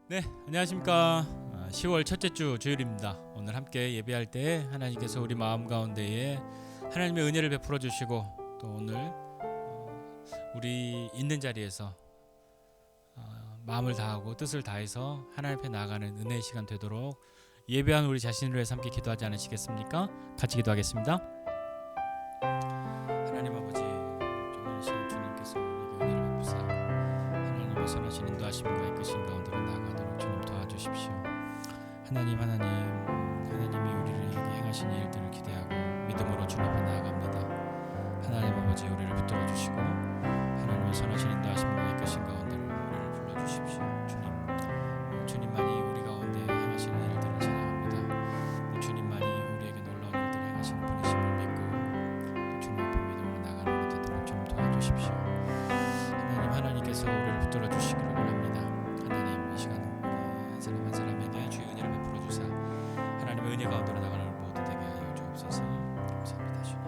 네, 안녕하십니까. 10월 첫째 주 주일입니다. 오늘 함께 예배할 때 하나님께서 우리 마음 가운데에 하나님의 은혜를 베풀어 주시고 또 오늘 우리 있는 자리에서 마음을 다하고 뜻을 다해서 하나님 앞에 나아가는 은혜의 시간 되도록 예배한 우리 자신을 위해서 함께 기도하지 않으시겠습니까? 같이 기도하겠습니다. 하나님 아버지, 오늘 시간 주님께서 우리에게 은혜를 베푸사 하나님의 선하신 인도하심과 이끄신 가운데로 나아가도록 주님 도와주십시오. 하나님이 우리에게 행하신 일들을 기대하고 믿음으로 주님 앞에 나아갑니다. 하나님 아버지, 우리를 붙들어 주시고 하나님의 선하신 인도하심과 이끄신 가운데로 우리를 불러주십시오. 주님만이 우리 가운데 행하시는 일들을 찬양합니다. 주님만이 우리에게 놀라운 일들을 행하시는 분이심을 믿고 주님 앞에 믿음으로 나가는 것 되도록 주님 도와주십시오. 하나님께서 우리를 붙들어 주시기를 원합니다. 하나님, 이 시간 우리 한 사람 한 사람에게 주의 은혜를 베풀어 주사 하나님의 은혜 가운데로 나가는 모두 되게 하여 주옵소서. 감사합니다. 주님.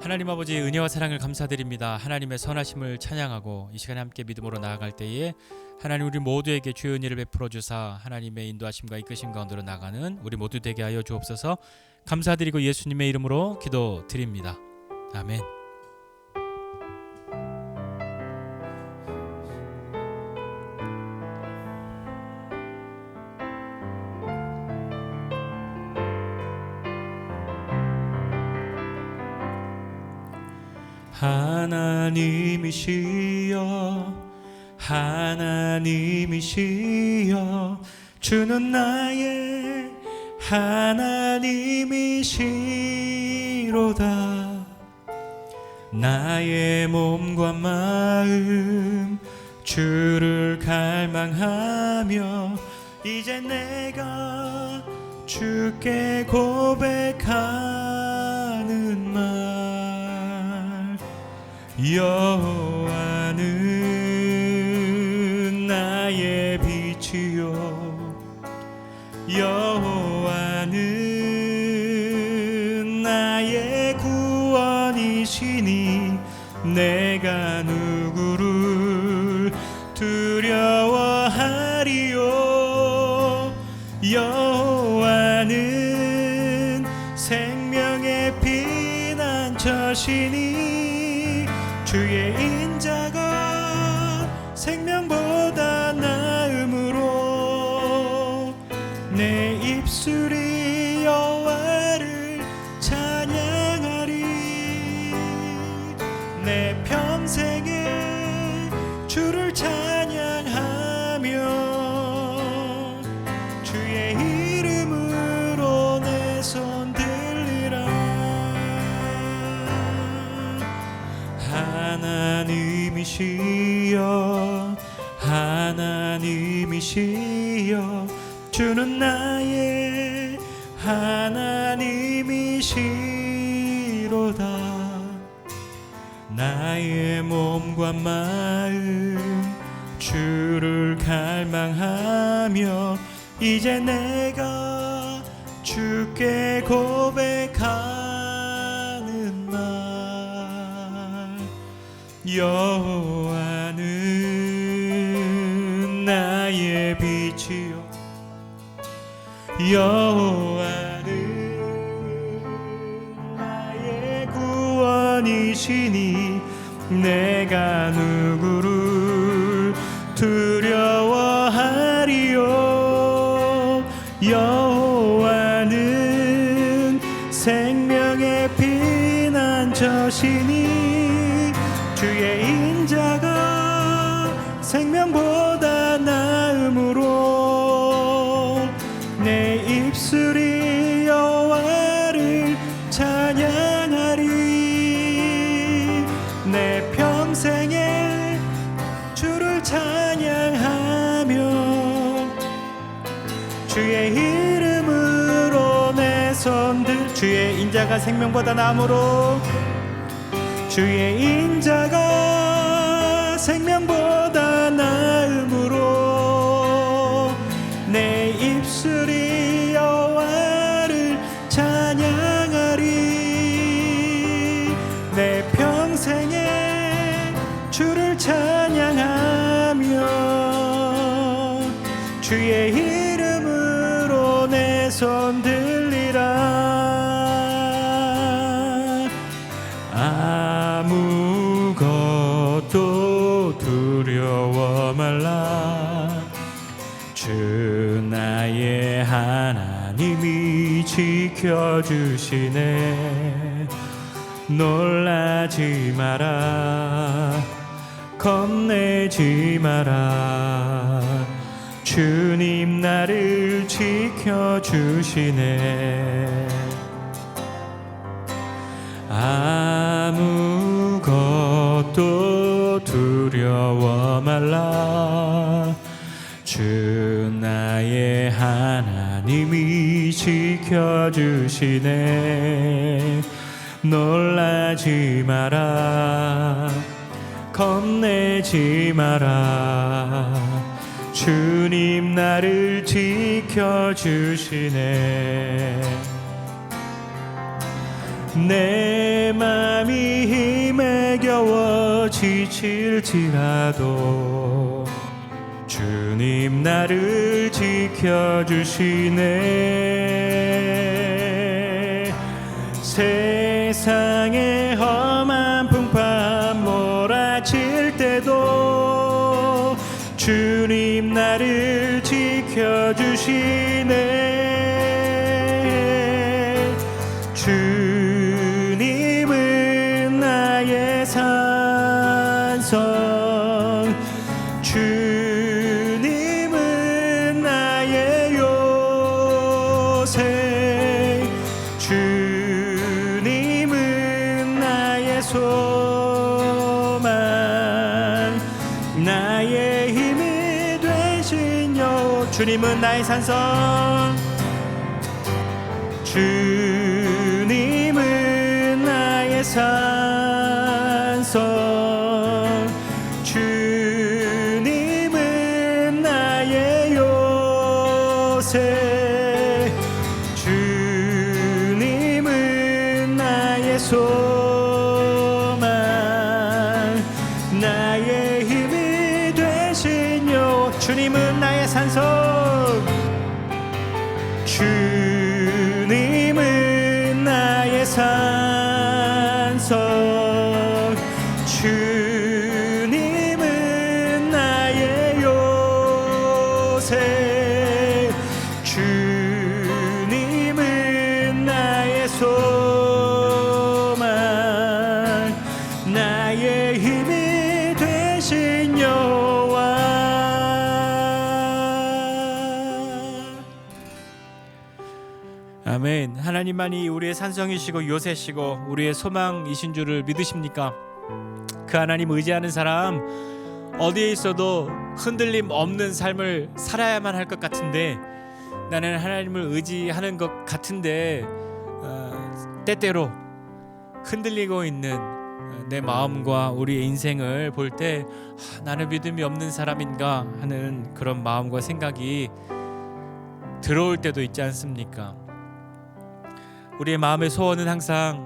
하나님 아버지, 은혜와 사랑을 감사드립니다. 하나님의 선하심을 찬양하고 이 시간에 함께 믿음으로 나아갈 때에 하나님 우리 모두에게 주의 은혜를 베풀어 주사 하나님의 인도하심과 이끄심 가운데로 나가는 우리 모두 되게 하여 주옵소서. 감사드리고 예수님의 이름으로 기도드립니다. 아멘. 하나님이시여 주는 나의 하나님이시로다. 나의 몸과 마음 주를 갈망하며 이제 내가 주께 고백하는 말, 여호와는 나의 빛이요 여호와는 나의 구원이시니 내가 누구를 두려워하리요. 여호와는 생명의 피난처시니 주의 인자가 생명보다 나음으로 내 입술이 여호와를 찬양하리. 내 평생에 주를 찬양하며 주의 이름으로 내 손 들리라. 하나님이시여 주는 나의 하나님이시로다. 나의 몸과 마음 주를 갈망하며 이제 내가 주께 고백하는 말, 여호와는 나의 빛이요 여호와는 나의 구원이시니 내가 누구를 두려워하리요. 여호와는 생명의 피난처시니 주의 인자가 생명보다 나음으로 내 입술이 여호와를 찬양하리. 내 평생에 주를 찬양하며 주의 이름으로 내 손들. 주의 인자가 생명보다 나음으로 주의 인자가 생명보다 나음으로 내 입술이 여호와를 찬양하리. 내 평생에 주를 찬양하며 주의 이름으로 내 손 들리라. 아무것도 두려워 말라. 주 나의 하나님이 지켜주시네. 놀라지 마라. 겁내지 마라. 주님 나를 지켜주시네. 아무것도 두려워 말라. 주 나의 하나님이 지켜주시네. 놀라지 마라. 겁내지 마라. 주님 나를 지켜주시네. 내 맘이 힘에 겨워 지칠지라도 주님 나를 지켜주시네. 세상의 험한 풍파 몰아칠 때도 주님 나를 지켜주시네. 주님은 나의 산성, 주님은 나의 요새, 주님은 나의 소망, 나의 힘이 되신 여호와. 주님은 나의 산성, 주님은 나의 산성, 주님은 나의 요새, 주님은 나의 소망, 나의 힘이 되신 여호와. 주님은 나의 산성, 주님은 나의 산성, 주님은 나의 요새, 주님은 나의 소망, 나의 힘이 되신 여호와. 아멘. 하나님만이 우리의 산성이시고 요새시고 우리의 소망이신 줄을 믿으십니까? 그 하나님 의지하는 사람 어디에 있어도 흔들림 없는 삶을 살아야만 할 것 같은데, 나는 하나님을 의지하는 것 같은데 때때로 흔들리고 있는 내 마음과 우리의 인생을 볼 때 나는 믿음이 없는 사람인가 하는 그런 마음과 생각이 들어올 때도 있지 않습니까? 우리의 마음의 소원은 항상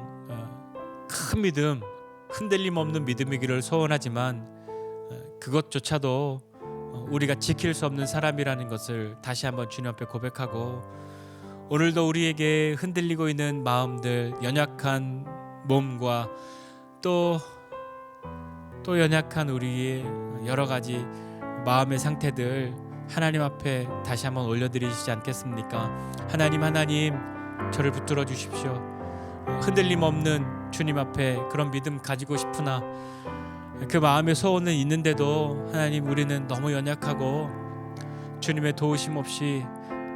큰 믿음, 흔들림 없는 믿음이기를 소원하지만 그것조차도 우리가 지킬 수 없는 사람이라는 것을 다시 한번 주님 앞에 고백하고, 오늘도 우리에게 흔들리고 있는 마음들, 연약한 몸과 또 연약한 우리의 여러 가지 마음의 상태들 하나님 앞에 다시 한번 올려드리시지 않겠습니까? 하나님 저를 붙들어 주십시오. 흔들림 없는 주님 앞에 그런 믿음 가지고 싶으나 그 마음의 소원은 있는데도 하나님, 우리는 너무 연약하고 주님의 도우심 없이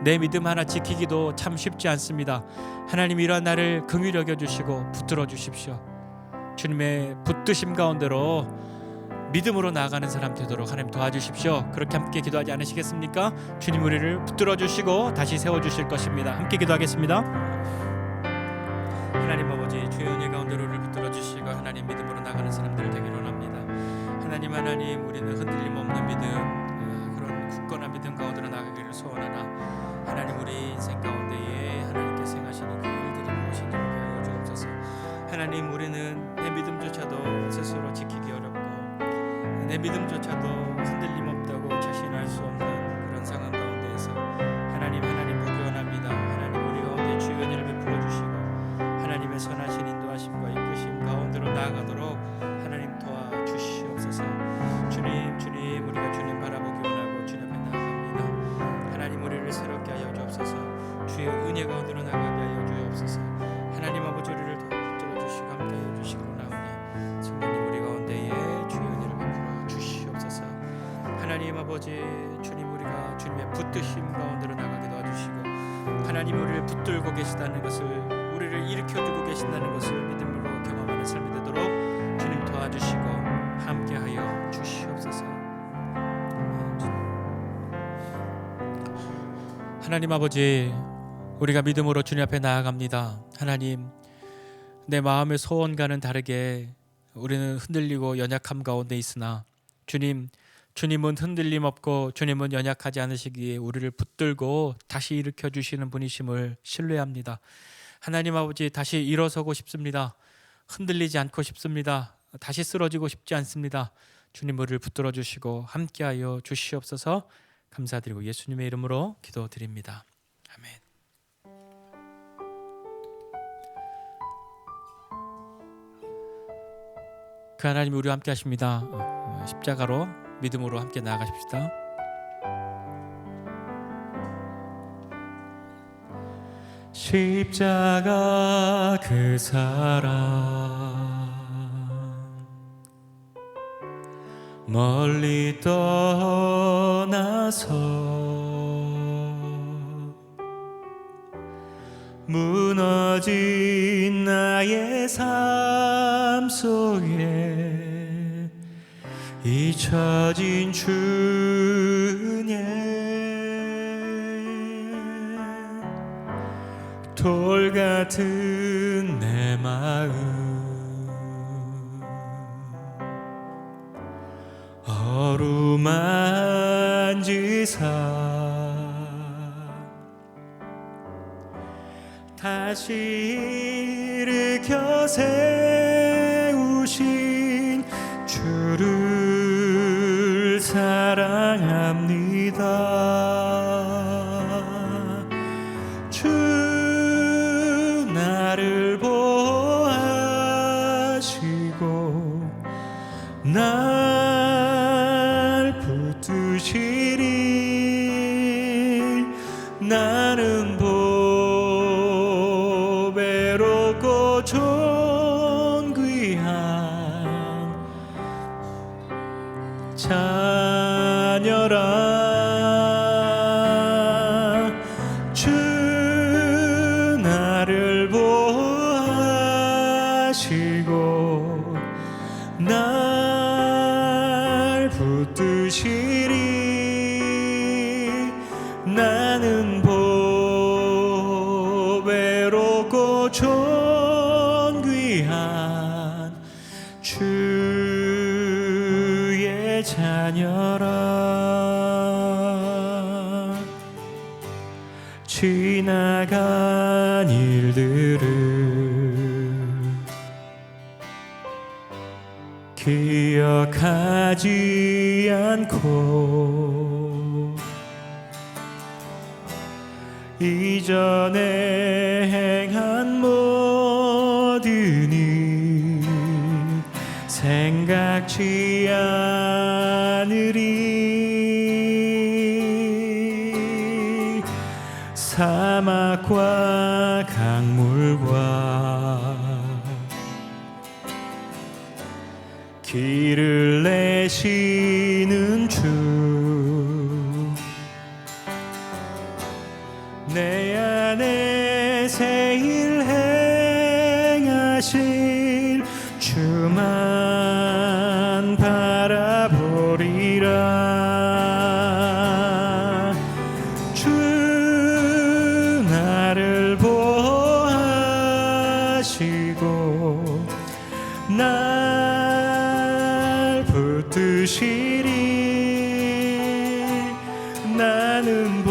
내 믿음 하나 지키기도 참 쉽지 않습니다. 하나님, 이러한 나를 긍휼히 여겨주시고 붙들어 주십시오. 주님의 붙드심 가운데로 믿음으로 나아가는 사람 되도록 하나님 도와주십시오. 그렇게 함께 기도하지 않으시겠습니까? 주님 우리를 붙들어 주시고 다시 세워주실 것입니다. 함께 기도하겠습니다. 하나님 아버지, 주의 은혜 가운데로 우리를 붙들어 주시고 하나님 믿음으로 나가는 사람들 되기를 원합니다. 하나님, 우리는 흔들림 없는 믿음, 그런 굳건한 믿음 가운데로 나가기를 소원하나, 하나님 우리 인생 가운데에 하나님께서 행하시는 그 일들이 무엇인지 알려 주옵소서. 하나님, 우리는 내 믿음조차도 스스로 지키기 어렵고 내 믿음조차도 흔들림 없다고 자신할 수 없는 그런 상황 가운데 은혜 가운데로 나가게 하여 주옵소서. 하나님 아버지 우리를 붙들어 주시고 함께 하여 주시기로 나오니 성령님 우리 가운데에 주의 은혜를 베풀어 주시옵소서. 하나님 아버지 주님 우리가 주님의 붙드심 가운데로 나가게 도와주시고 하나님 우리를 붙들고 계시다는 것을 우리를 일으켜주고 계신다는 것을 믿음으로 경험하는 삶이 되도록 주님 도와주시고 함께하여 주시옵소서. 하나님 아버지 우리가 믿음으로 주님 앞에 나아갑니다. 하나님 내 마음의 소원과는 다르게 우리는 흔들리고 연약함 가운데 있으나 주님은 흔들림 없고 주님은 연약하지 않으시기에 우리를 붙들고 다시 일으켜 주시는 분이심을 신뢰합니다. 하나님 아버지 다시 일어서고 싶습니다. 흔들리지 않고 싶습니다. 다시 쓰러지고 싶지 않습니다. 주님 우리를 붙들어 주시고 함께하여 주시옵소서. 감사드리고 예수님의 이름으로 기도드립니다. 아멘. 그 하나님이 우리와 함께 하십니다. 십자가로 믿음으로 함께 나아가십시다. 십자가 그 사랑 멀리 떠나서 무너진 나의 삶 속에 잊혀진 주님 돌 같은 내 마음 어루만지사 다시 일으켜 세우신 주를 사랑합니다. 주 나를 보호하시고 날 붙드시리. 나는 보배롭고 존귀한 자녀라. 주 나를 보호하시고 날 붙드시리. 나는 보배롭고 존귀한 주의 자녀라. 지나간 일들을 기억하지 않고 이전에 행한 모든 일 생각지 않으리. 사막과 강물과 길을 내시는 주 내 안에 새 일 행하실 주만 바라보리라. 주 나를 보호하시고 날 붙드시리. 나는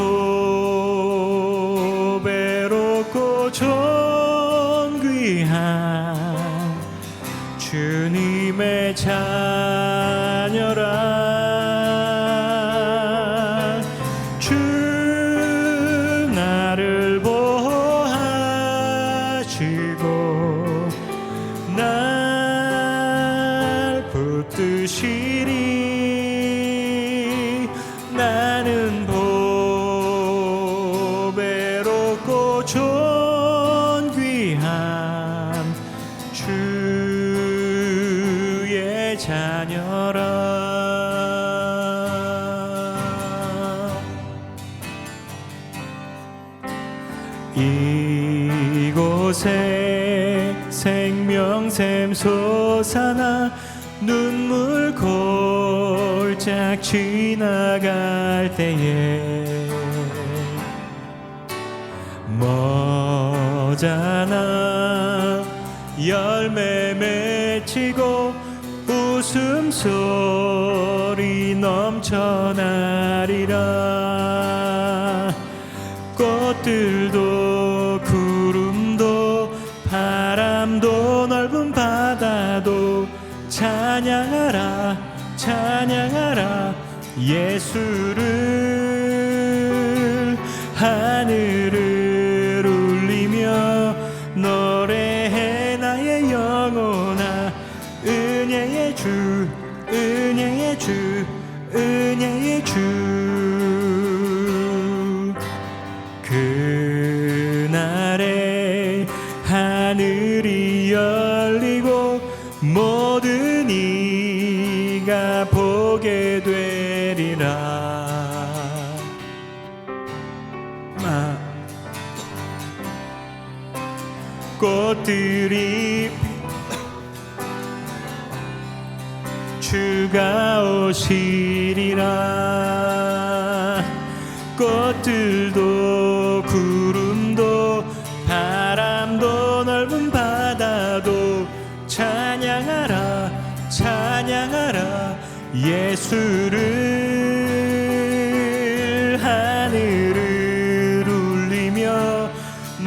보배롭고 존귀한 주님의 자녀라. 주 나를 보호하시고 날 붙드시리. 나는 보배롭고 존귀한 이곳에 생명샘 솟아나 눈물 골짝 지나갈 때에 머잖아 열매 맺히고 웃음소리 넘쳐나리라. 꽃들도 구름도 바람도 넓은 바다도 찬양하라 찬양하라 예수를. 하늘을 울리며 노래해 나의 영혼아 은혜의 주 은혜의 주 은혜의 주. 그날에 하늘이 열리고 모든 이가 보게 되리라. 꽃들이 주가 오시리라. 꽃들도 구름도 바람도 넓은 바다도 찬양하라 찬양하라 예수를. 하늘을 울리며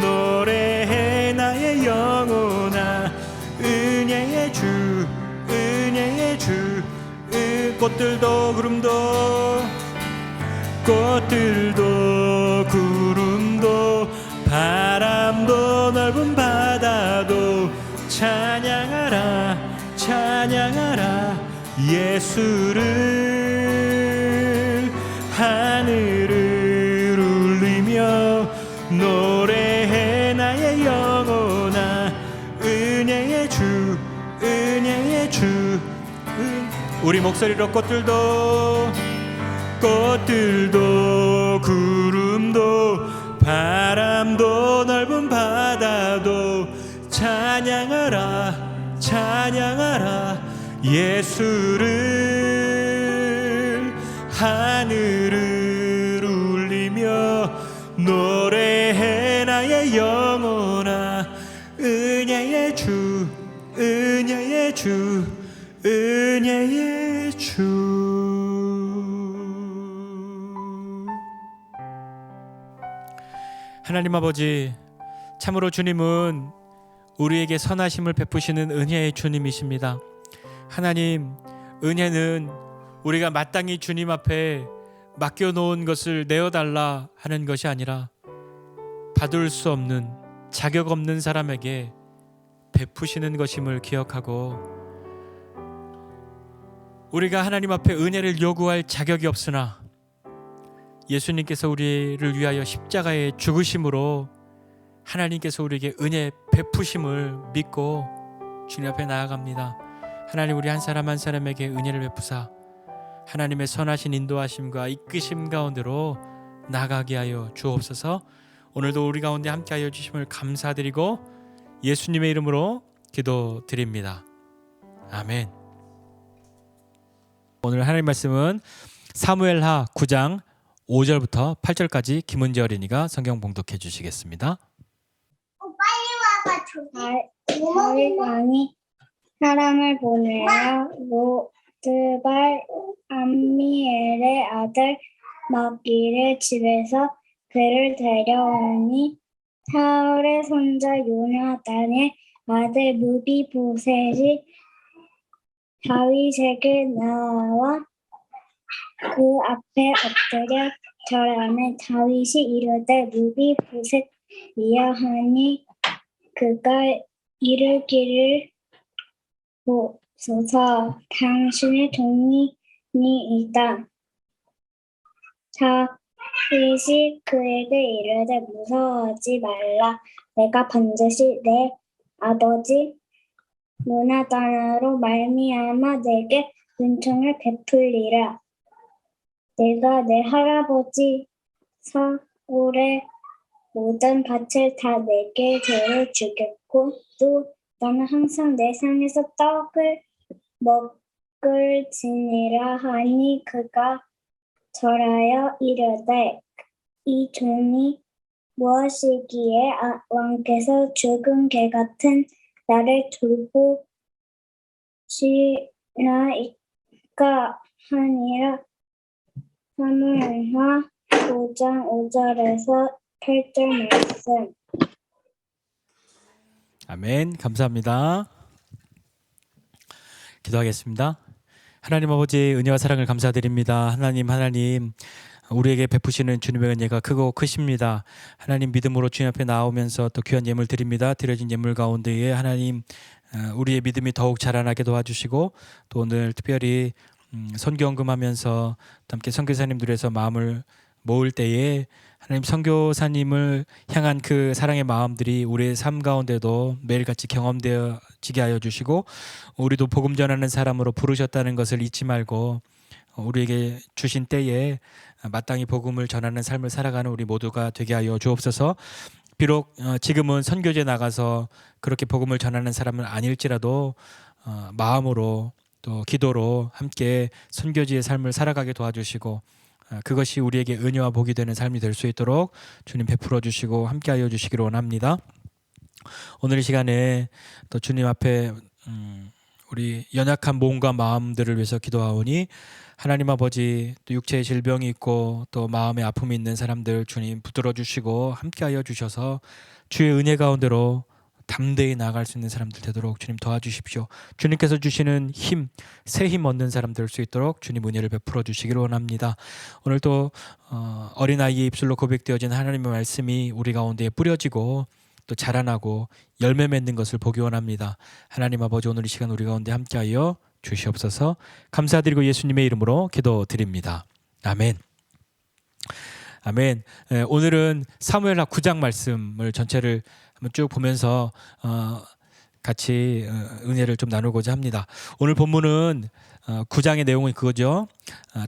노래해 나의 영혼아 은혜의 주 은혜의 주. 꽃들도 구름도 바람도 넓은 바다도 찬양하라 찬양하라 예수를. 하늘을 울리며 노래해 나의 영혼아 은혜의 주 은혜의 주. 우리 목소리로 꽃들도 구름도 바람도 넓은 바다도 찬양하라 찬양하라 예수를. 하늘을 울리며 노래해 나의 영혼아 은혜의 주 은혜의 주 은혜의 주. 하나님 아버지, 참으로 주님은 우리에게 선하심을 베푸시는 은혜의 주님이십니다. 하나님, 은혜는 우리가 마땅히 주님 앞에 맡겨놓은 것을 내어달라 하는 것이 아니라 받을 수 없는, 자격 없는 사람에게 베푸시는 것임을 기억하고, 우리가 하나님 앞에 은혜를 요구할 자격이 없으나 예수님께서 우리를 위하여 십자가에 죽으심으로 하나님께서 우리에게 은혜 베푸심을 믿고 주님 앞에 나아갑니다. 하나님, 우리 한 사람 한 사람에게 은혜를 베푸사 하나님의 선하신 인도하심과 이끄심 가운데로 나가게 하여 주옵소서. 오늘도 우리 가운데 함께하여 주심을 감사드리고 예수님의 이름으로 기도드립니다. 아멘. 오늘 하나님 말씀은 사무엘하 9장 5절부터 8절까지 김은지 어린이가 성경 봉독해 주시겠습니다. 다윗 왕이 사람을 보내어 로드발 암미엘의 아들 마기를 집에서 그를 데려오니 사울의 손자 요나단의 아들 무비보셋이 다윗에게 나와 그 앞에 엎드려 절하매 다윗이 이르되 무비보셋이야 하니 그가 이르기를 보소서, 당신의 종이니이다. 다윗이 그에게 이르되 무서워하지 말라. 내가 반드시 내 아버지 요나단으로 말미암아 내게 은총을 베풀리라. 내가 내 할아버지 사울의 모든 밭을 다 내게 재를 주겠고 또 너는 항상 내 상에서 떡을 먹을지니라 하니 그가 절하여 이르되 이 종이 무엇이기에 왕께서 죽은 개 같은 나를 돌보시나이까 하니라. 사무엘하 5장 5절에서 8절 말씀. 아멘. 감사합니다. 기도하겠습니다. 하나님 아버지 은혜와 사랑을 감사드립니다. 하나님 우리에게 베푸시는 주님의 은혜가 크고 크십니다. 하나님 믿음으로 주님 앞에 나오면서 또 귀한 예물 드립니다. 드려진 예물 가운데에 하나님 우리의 믿음이 더욱 자라나게 도와주시고 또 오늘 특별히 선교헌금하면서 함께 선교사님들에서 마음을 모을 때에 하나님 선교사님을 향한 그 사랑의 마음들이 우리의 삶 가운데도 매일같이 경험되어지게 하여 주시고 우리도 복음 전하는 사람으로 부르셨다는 것을 잊지 말고 우리에게 주신 때에 마땅히 복음을 전하는 삶을 살아가는 우리 모두가 되게 하여 주옵소서. 비록 지금은 선교제 나가서 그렇게 복음을 전하는 사람은 아닐지라도 마음으로 또 기도로 함께 선교지의 삶을 살아가게 도와주시고 그것이 우리에게 은혜와 복이 되는 삶이 될 수 있도록 주님 베풀어 주시고 함께하여 주시기를 원합니다. 오늘 이 시간에 또 주님 앞에 우리 연약한 몸과 마음들을 위해서 기도하오니 하나님 아버지 또 육체의 질병이 있고 또 마음의 아픔이 있는 사람들 주님 붙들어 주시고 함께하여 주셔서 주의 은혜 가운데로 담대히 나아갈 수 있는 사람들 되도록 주님 도와주십시오. 주님께서 주시는 힘, 새 힘 얻는 사람 될 수 있도록 주님 은혜를 베풀어 주시기를 원합니다. 오늘 또 어린아이의 입술로 고백되어진 하나님의 말씀이 우리 가운데 뿌려지고 또 자라나고 열매 맺는 것을 보기 원합니다. 하나님 아버지 오늘 이 시간 우리 가운데 함께하여 주시옵소서. 감사드리고 예수님의 이름으로 기도드립니다. 아멘. 아멘. 오늘은 사무엘하 9장 말씀을 전체를 한번 쭉 보면서 같이 은혜를 좀 나누고자 합니다. 오늘 본문은 9장의 내용은 그거죠.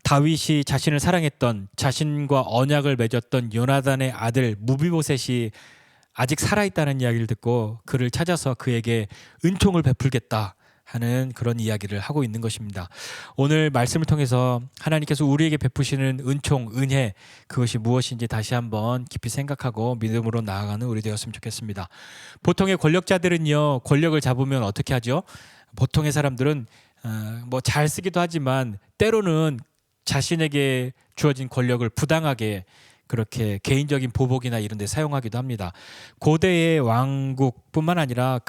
다윗이 자신을 사랑했던 자신과 언약을 맺었던 요나단의 아들 무비보셋이 아직 살아있다는 이야기를 듣고 그를 찾아서 그에게 은총을 베풀겠다 하는 그런 이야기를 하고 있는 것입니다. 오늘 말씀을 통해서 하나님께서 우리에게 베푸시는 은총, 은혜 그것이 무엇인지 다시 한번 깊이 생각하고 믿음으로 나아가는 우리 되었으면 좋겠습니다. 보통의 권력자들은요, 권력을 잡으면 어떻게 하죠? 보통의 사람들은 뭐 잘 쓰기도 하지만 때로는 자신에게 주어진 권력을 부당하게 그렇게 개인적인 보복이나 이런 데 사용하기도 합니다. 고대의 왕국뿐만 아니라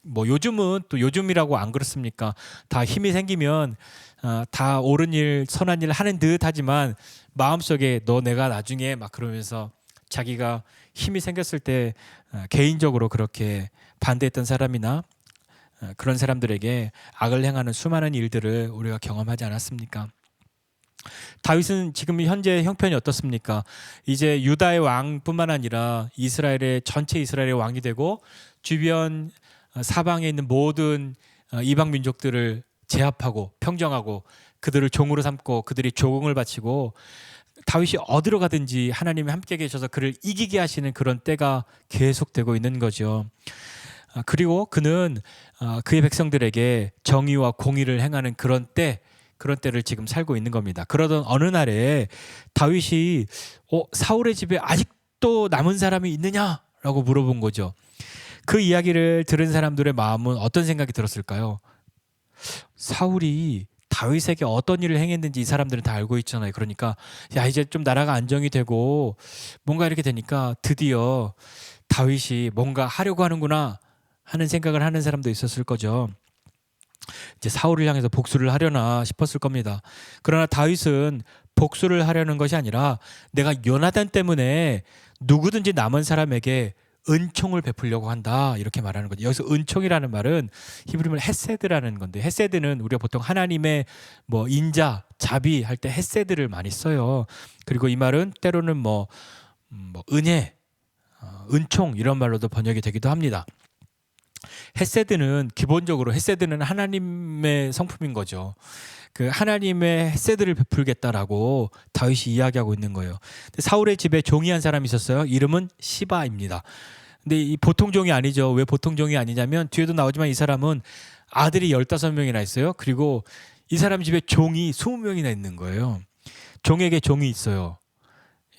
뭐 요즘은 또 요즘이라고 안 그렇습니까? 다 힘이 생기면 다 옳은 일, 선한 일 하는 듯 하지만 마음속에 너 내가 나중에 막 그러면서 자기가 힘이 생겼을 때 개인적으로 그렇게 반대했던 사람이나 그런 사람들에게 악을 행하는 수많은 일들을 우리가 경험하지 않았습니까? 다윗은 지금 현재 형편이 어떻습니까? 이제 유다의 왕뿐만 아니라 이스라엘의 전체 이스라엘의 왕이 되고 주변 사방에 있는 모든 이방 민족들을 제압하고 평정하고 그들을 종으로 삼고 그들이 조공을 바치고 다윗이 어디로 가든지 하나님이 함께 계셔서 그를 이기게 하시는 그런 때가 계속되고 있는 거죠. 그리고 그는 그의 백성들에게 정의와 공의를 행하는 그런 때를 지금 살고 있는 겁니다. 그러던 어느 날에 다윗이 사울의 집에 아직도 남은 사람이 있느냐라고 물어본 거죠. 그 이야기를 들은 사람들의 마음은 어떤 생각이 들었을까요? 사울이 다윗에게 어떤 일을 행했는지 이 사람들은 다 알고 있잖아요. 그러니까 야 이제 좀 나라가 안정이 되고 뭔가 이렇게 되니까 드디어 다윗이 뭔가 하려고 하는구나 하는 생각을 하는 사람도 있었을 거죠. 이제 사울을 향해서 복수를 하려나 싶었을 겁니다. 그러나 다윗은 복수를 하려는 것이 아니라 내가 요나단 때문에 누구든지 남은 사람에게 은총을 베풀려고 한다 이렇게 말하는 거죠. 여기서 은총이라는 말은 히브리말 헤세드라는 건데 헤세드는 우리가 보통 하나님의 뭐 인자, 자비 할 때 헤세드를 많이 써요. 그리고 이 말은 때로는 뭐 은혜, 은총 이런 말로도 번역이 되기도 합니다. 헤세드는 기본적으로 헤세드는 하나님의 성품인 거죠. 그 하나님의 헤세드를 베풀겠다라고 다윗이 이야기하고 있는 거예요. 근데 사울의 집에 종이 한 사람이 있었어요. 이름은 시바입니다. 근데 이 보통 종이 아니죠. 왜 보통 종이 아니냐면 뒤에도 나오지만 이 사람은 아들이 15명이나 있어요. 그리고 이 사람 집에 종이 20명이나 있는 거예요. 종에게 종이 있어요.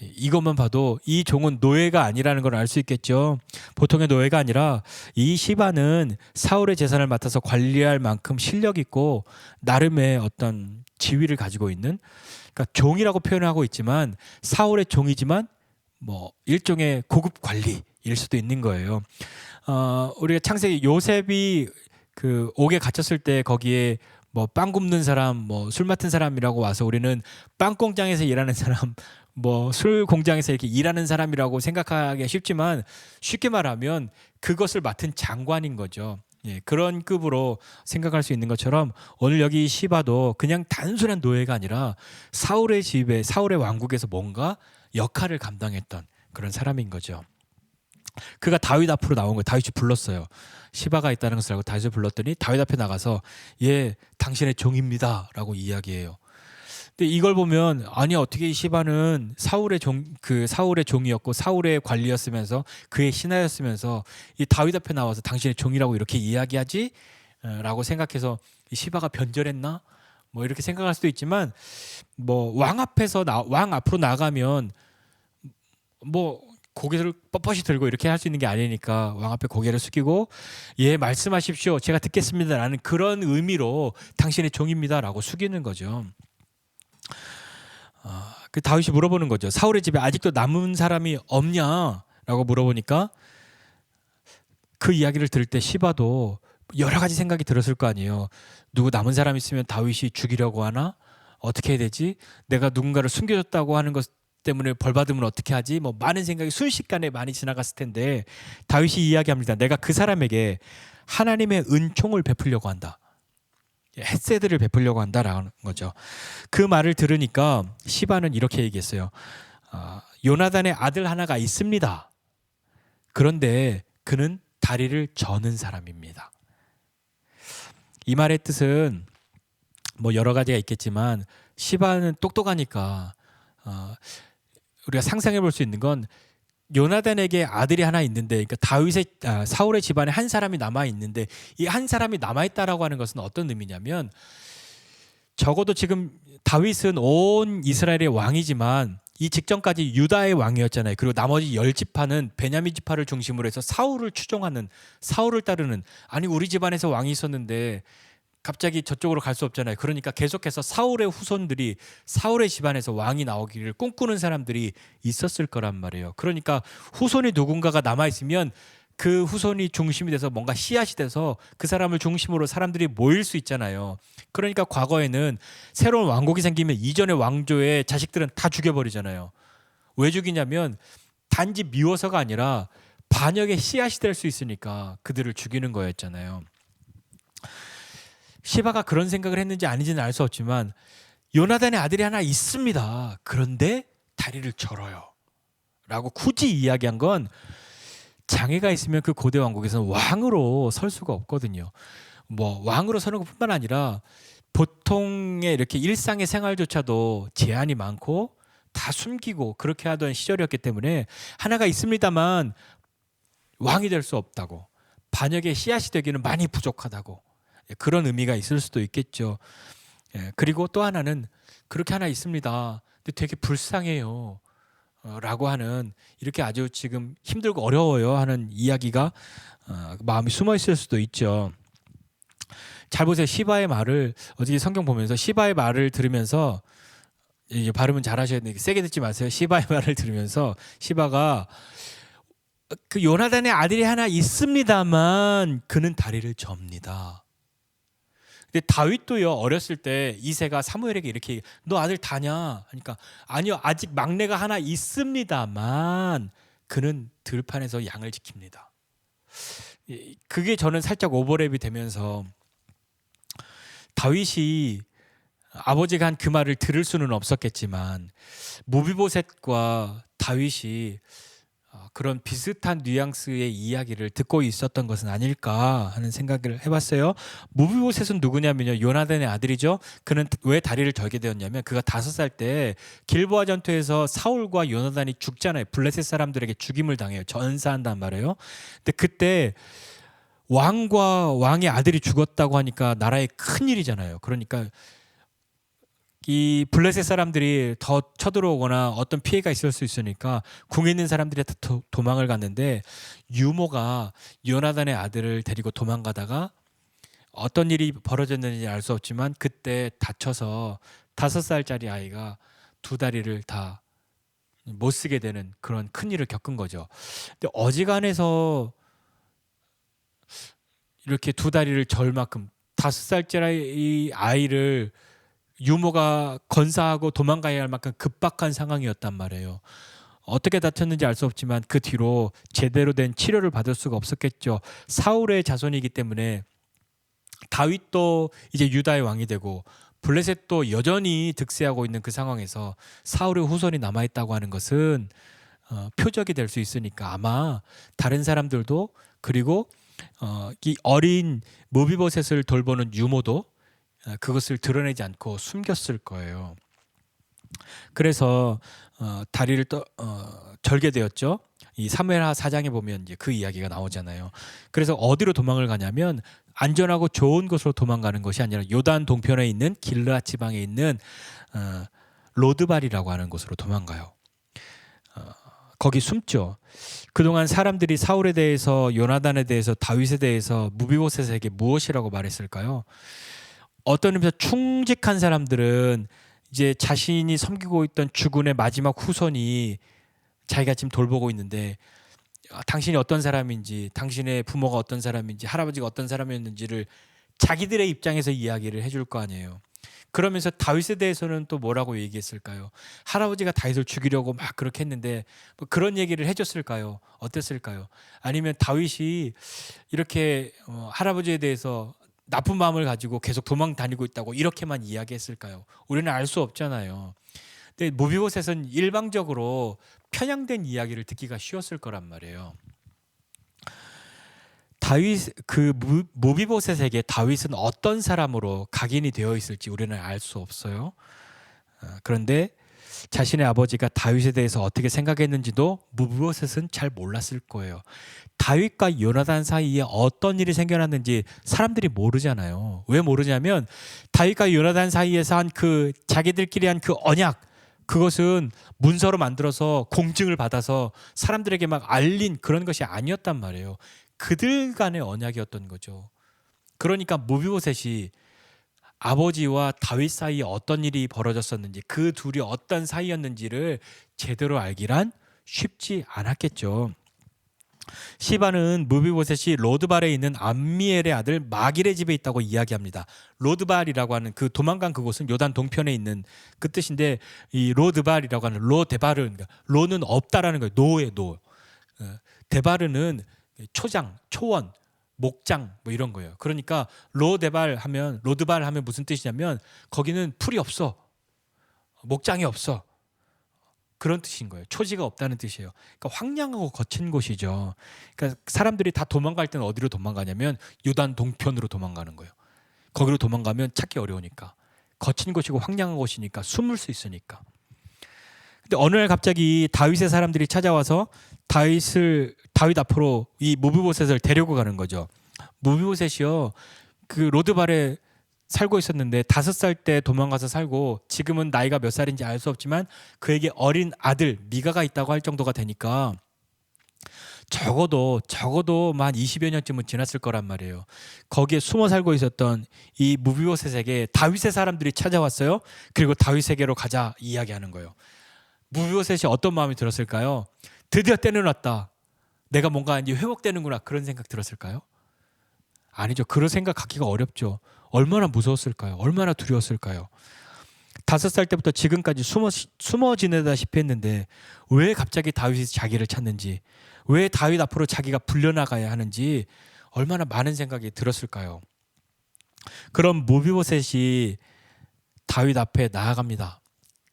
이것만 봐도 이 종은 노예가 아니라는 걸 알 수 있겠죠. 보통의 노예가 아니라 이 시바는 사울의 재산을 맡아서 관리할 만큼 실력 있고 나름의 어떤 지위를 가지고 있는, 그러니까 종이라고 표현하고 있지만 사울의 종이지만 뭐 일종의 고급 관리일 수도 있는 거예요. 우리가 창세기 요셉이 그 옥에 갇혔을 때 거기에 뭐 빵 굽는 사람, 뭐 술 맡은 사람이라고 와서 우리는 빵 공장에서 일하는 사람, 뭐 술 공장에서 이렇게 일하는 사람이라고 생각하기 쉽지만 쉽게 말하면 그것을 맡은 장관인 거죠. 예, 그런 급으로 생각할 수 있는 것처럼 오늘 여기 시바도 그냥 단순한 노예가 아니라 사울의 집에, 사울의 왕국에서 뭔가 역할을 감당했던 그런 사람인 거죠. 그가 다윗 앞으로 나온 거예요. 다윗이 불렀어요. 시바가 있다는 것을 알고 다윗을 불렀더니 다윗 앞에 나가서 예, 당신의 종입니다 라고 이야기해요. 근데 이걸 보면 아니 어떻게 이 시바는 사울의 종이었고 사울의 관리였으면서 그의 신하였으면서 이 다윗 앞에 나와서 당신의 종이라고 이렇게 이야기하지? 라고 생각해서 이 시바가 변절했나? 뭐 이렇게 생각할 수도 있지만 뭐 왕 앞으로 나가면 뭐 고개를 뻣뻣이 들고 이렇게 할 수 있는 게 아니니까 왕 앞에 고개를 숙이고 예, 말씀하십시오, 제가 듣겠습니다 라는 그런 의미로 당신의 종입니다 라고 숙이는 거죠. 그 다윗이 물어보는 거죠. 사울의 집에 아직도 남은 사람이 없냐라고 물어보니까 그 이야기를 들을 때 시바도 여러 가지 생각이 들었을 거 아니에요. 누구 남은 사람 있으면 다윗이 죽이려고 하나? 어떻게 해야 되지? 내가 누군가를 숨겨줬다고 하는 것 때문에 벌 받으면 어떻게 하지? 뭐 많은 생각이 순식간에 많이 지나갔을 텐데 다윗이 이야기합니다. 내가 그 사람에게 하나님의 은총을 베풀려고 한다. 헤세드를 베풀려고 한다라는 거죠. 그 말을 들으니까 시바는 이렇게 얘기했어요. 요나단의 아들 하나가 있습니다. 그런데 그는 다리를 저는 사람입니다. 이 말의 뜻은 뭐 여러 가지가 있겠지만 시바는 똑똑하니까 우리가 상상해 볼 수 있는 건 요나단에게 아들이 하나 있는데, 그러니까 사울의 집안에 한 사람이 남아 있는데 이 한 사람이 남아 있다라고 하는 것은 어떤 의미냐면 적어도 지금 다윗은 온 이스라엘의 왕이지만 이 직전까지 유다의 왕이었잖아요. 그리고 나머지 10지파는 베냐민 지파를 중심으로 해서 사울을 추종하는, 사울을 따르는, 아니 우리 집안에서 왕이 있었는데 갑자기 저쪽으로 갈 수 없잖아요. 그러니까 계속해서 사울의 후손들이 사울의 집안에서 왕이 나오기를 꿈꾸는 사람들이 있었을 거란 말이에요. 그러니까 후손이 누군가가 남아있으면 그 후손이 중심이 돼서 뭔가 씨앗이 돼서 그 사람을 중심으로 사람들이 모일 수 있잖아요. 그러니까 과거에는 새로운 왕국이 생기면 이전의 왕조의 자식들은 다 죽여버리잖아요. 왜 죽이냐면 단지 미워서가 아니라 반역의 씨앗이 될 수 있으니까 그들을 죽이는 거였잖아요. 시바가 그런 생각을 했는지 아닌지는 알 수 없지만 요나단의 아들이 하나 있습니다. 그런데 다리를 절어요 라고 굳이 이야기한 건 장애가 있으면 그 고대 왕국에서는 왕으로 설 수가 없거든요. 뭐 왕으로 서는 것뿐만 아니라 보통의 이렇게 일상의 생활조차도 제한이 많고 다 숨기고 그렇게 하던 시절이었기 때문에 하나가 있습니다만 왕이 될 수 없다고, 반역의 씨앗이 되기는 많이 부족하다고, 그런 의미가 있을 수도 있겠죠. 그리고 또 하나는 그렇게 하나 있습니다. 근데 되게 불쌍해요. 라고 하는, 이렇게 아주 지금 힘들고 어려워요 하는 이야기가 마음이 숨어 있을 수도 있죠. 잘 보세요. 시바의 말을 어저께 성경 보면서 시바의 말을 들으면서, 이게 발음은 잘 하셔야 되는데 세게 듣지 마세요. 시바의 말을 들으면서 시바가 그 요나단의 아들이 하나 있습니다만 그는 다리를 접니다. 근데 다윗도요, 어렸을 때 이새가 사무엘에게 이렇게 너 아들 다냐? 하니까 아니요, 아직 막내가 하나 있습니다만 그는 들판에서 양을 지킵니다. 그게 저는 살짝 오버랩이 되면서 다윗이 아버지가 한 그 말을 들을 수는 없었겠지만 무비보셋과 다윗이 그런 비슷한 뉘앙스의 이야기를 듣고 있었던 것은 아닐까 하는 생각을 해봤어요. 무비보셋은 누구냐면요, 요나단의 아들이죠. 그는 왜 다리를 절게 되었냐면 그가 5살 때 길보아 전투에서 사울과 요나단이 죽잖아요. 블레셋 사람들에게 죽임을 당해요. 전사한단 말이에요. 근데 그때 왕과 왕의 아들이 죽었다고 하니까 나라에 큰 일이잖아요. 그러니까 이 블레셋 사람들이 더 쳐들어오거나 어떤 피해가 있을 수 있으니까 궁에 있는 사람들이 다 도망을 갔는데 유모가 요나단의 아들을 데리고 도망가다가 어떤 일이 벌어졌는지 알 수 없지만 그때 다쳐서 5살짜리 아이가 2다리를 다 못 쓰게 되는 그런 큰 일을 겪은 거죠. 근데 어지간해서 이렇게 2다리를 절 만큼 5살짜리 아이를 유모가 건사하고 도망가야 할 만큼 급박한 상황이었단 말이에요. 어떻게 다쳤는지 알 수 없지만 그 뒤로 제대로 된 치료를 받을 수가 없었겠죠. 사울의 자손이기 때문에 다윗도 이제 유다의 왕이 되고 블레셋도 여전히 득세하고 있는 그 상황에서 사울의 후손이 남아있다고 하는 것은 표적이 될 수 있으니까 아마 다른 사람들도 그리고 이 어린 무비보셋을 돌보는 유모도 그것을 드러내지 않고 숨겼을 거예요. 그래서 다리를 절게 되었죠. 이 사무엘하 4장에 보면 이제 그 이야기가 나오잖아요. 그래서 어디로 도망을 가냐면 안전하고 좋은 곳으로 도망가는 것이 아니라 요단 동편에 있는 길르앗 지방에 있는 로드발이라고 하는 곳으로 도망가요. 거기 숨죠. 그동안 사람들이 사울에 대해서, 요나단에 대해서, 다윗에 대해서 무비보셋에게 무엇이라고 말했을까요? 어떤 의미에서 충직한 사람들은 이제 자신이 섬기고 있던 주군의 마지막 후손이 자기가 지금 돌보고 있는데 당신이 어떤 사람인지, 당신의 부모가 어떤 사람인지, 할아버지가 어떤 사람이었는지를 자기들의 입장에서 이야기를 해줄 거 아니에요. 그러면서 다윗에 대해서는 또 뭐라고 얘기했을까요? 할아버지가 다윗을 죽이려고 막 그렇게 했는데 뭐 그런 얘기를 해줬을까요? 어땠을까요? 아니면 다윗이 이렇게 할아버지에 대해서 나쁜 마음을 가지고 계속 도망 다니고 있다고 이렇게만 이야기했을까요? 우리는 알 수 없잖아요. 근데 무비보셋은 일방적으로 편향된 이야기를 듣기가 쉬웠을 거란 말이에요. 다윗 무비보셋에게 다윗은 어떤 사람으로 각인이 되어 있을지 우리는 알 수 없어요. 그런데 자신의 아버지가 다윗에 대해서 어떻게 생각했는지도 무비보셋은 잘 몰랐을 거예요. 다윗과 요나단 사이에 어떤 일이 생겨났는지 사람들이 모르잖아요. 왜 모르냐면 다윗과 요나단 사이에서 한 그 자기들끼리 한 그 언약, 그것은 문서로 만들어서 공증을 받아서 사람들에게 막 알린 그런 것이 아니었단 말이에요. 그들 간의 언약이었던 거죠. 그러니까 무비보셋이 아버지와 다윗 사이에 어떤 일이 벌어졌었는지, 그 둘이 어떤 사이였는지를 제대로 알기란 쉽지 않았겠죠. 시바는 무비보셋이 로드발에 있는 암미엘의 아들 마길의 집에 있다고 이야기합니다. 로드발이라고 하는 그 도망간 그곳은 요단 동편에 있는 그 뜻인데, 이 로드발이라고 하는 로데바르, 로는 없다라는 거예요. 노의 노. 데바르는 초장, 초원, 목장 뭐 이런 거예요. 그러니까 로드발 하면 무슨 뜻이냐면 거기는 풀이 없어, 목장이 없어, 그런 뜻인 거예요. 초지가 없다는 뜻이에요. 그러니까 황량하고 거친 곳이죠. 그러니까 사람들이 다 도망갈 때는 어디로 도망가냐면 요단 동편으로 도망가는 거예요. 거기로 도망가면 찾기 어려우니까, 거친 곳이고 황량한 곳이니까 숨을 수 있으니까. 근데 어느 날 갑자기 다윗의 사람들이 찾아와서 다윗 앞으로 이 무비보셋을 데리고 가는 거죠. 무비보셋이요, 그 로드발에 살고 있었는데 5살 때 도망가서 살고 지금은 나이가 몇 살인지 알 수 없지만 그에게 어린 아들 미가가 있다고 할 정도가 되니까 적어도 만 20여 년쯤은 지났을 거란 말이에요. 거기에 숨어 살고 있었던 이 무비보셋에게 다윗의 사람들이 찾아왔어요. 그리고 다윗에게로 가자 이야기하는 거예요. 무비보셋이 어떤 마음이 들었을까요? 드디어 때는 왔다, 내가 뭔가 이제 회복되는구나, 그런 생각 들었을까요? 아니죠. 그런 생각 갖기가 어렵죠. 얼마나 무서웠을까요? 얼마나 두려웠을까요? 5살 때부터 지금까지 숨어 지내다시피 했는데 왜 갑자기 다윗이 자기를 찾는지, 왜 다윗 앞으로 자기가 불려나가야 하는지 얼마나 많은 생각이 들었을까요? 그럼 무비보셋이 다윗 앞에 나아갑니다.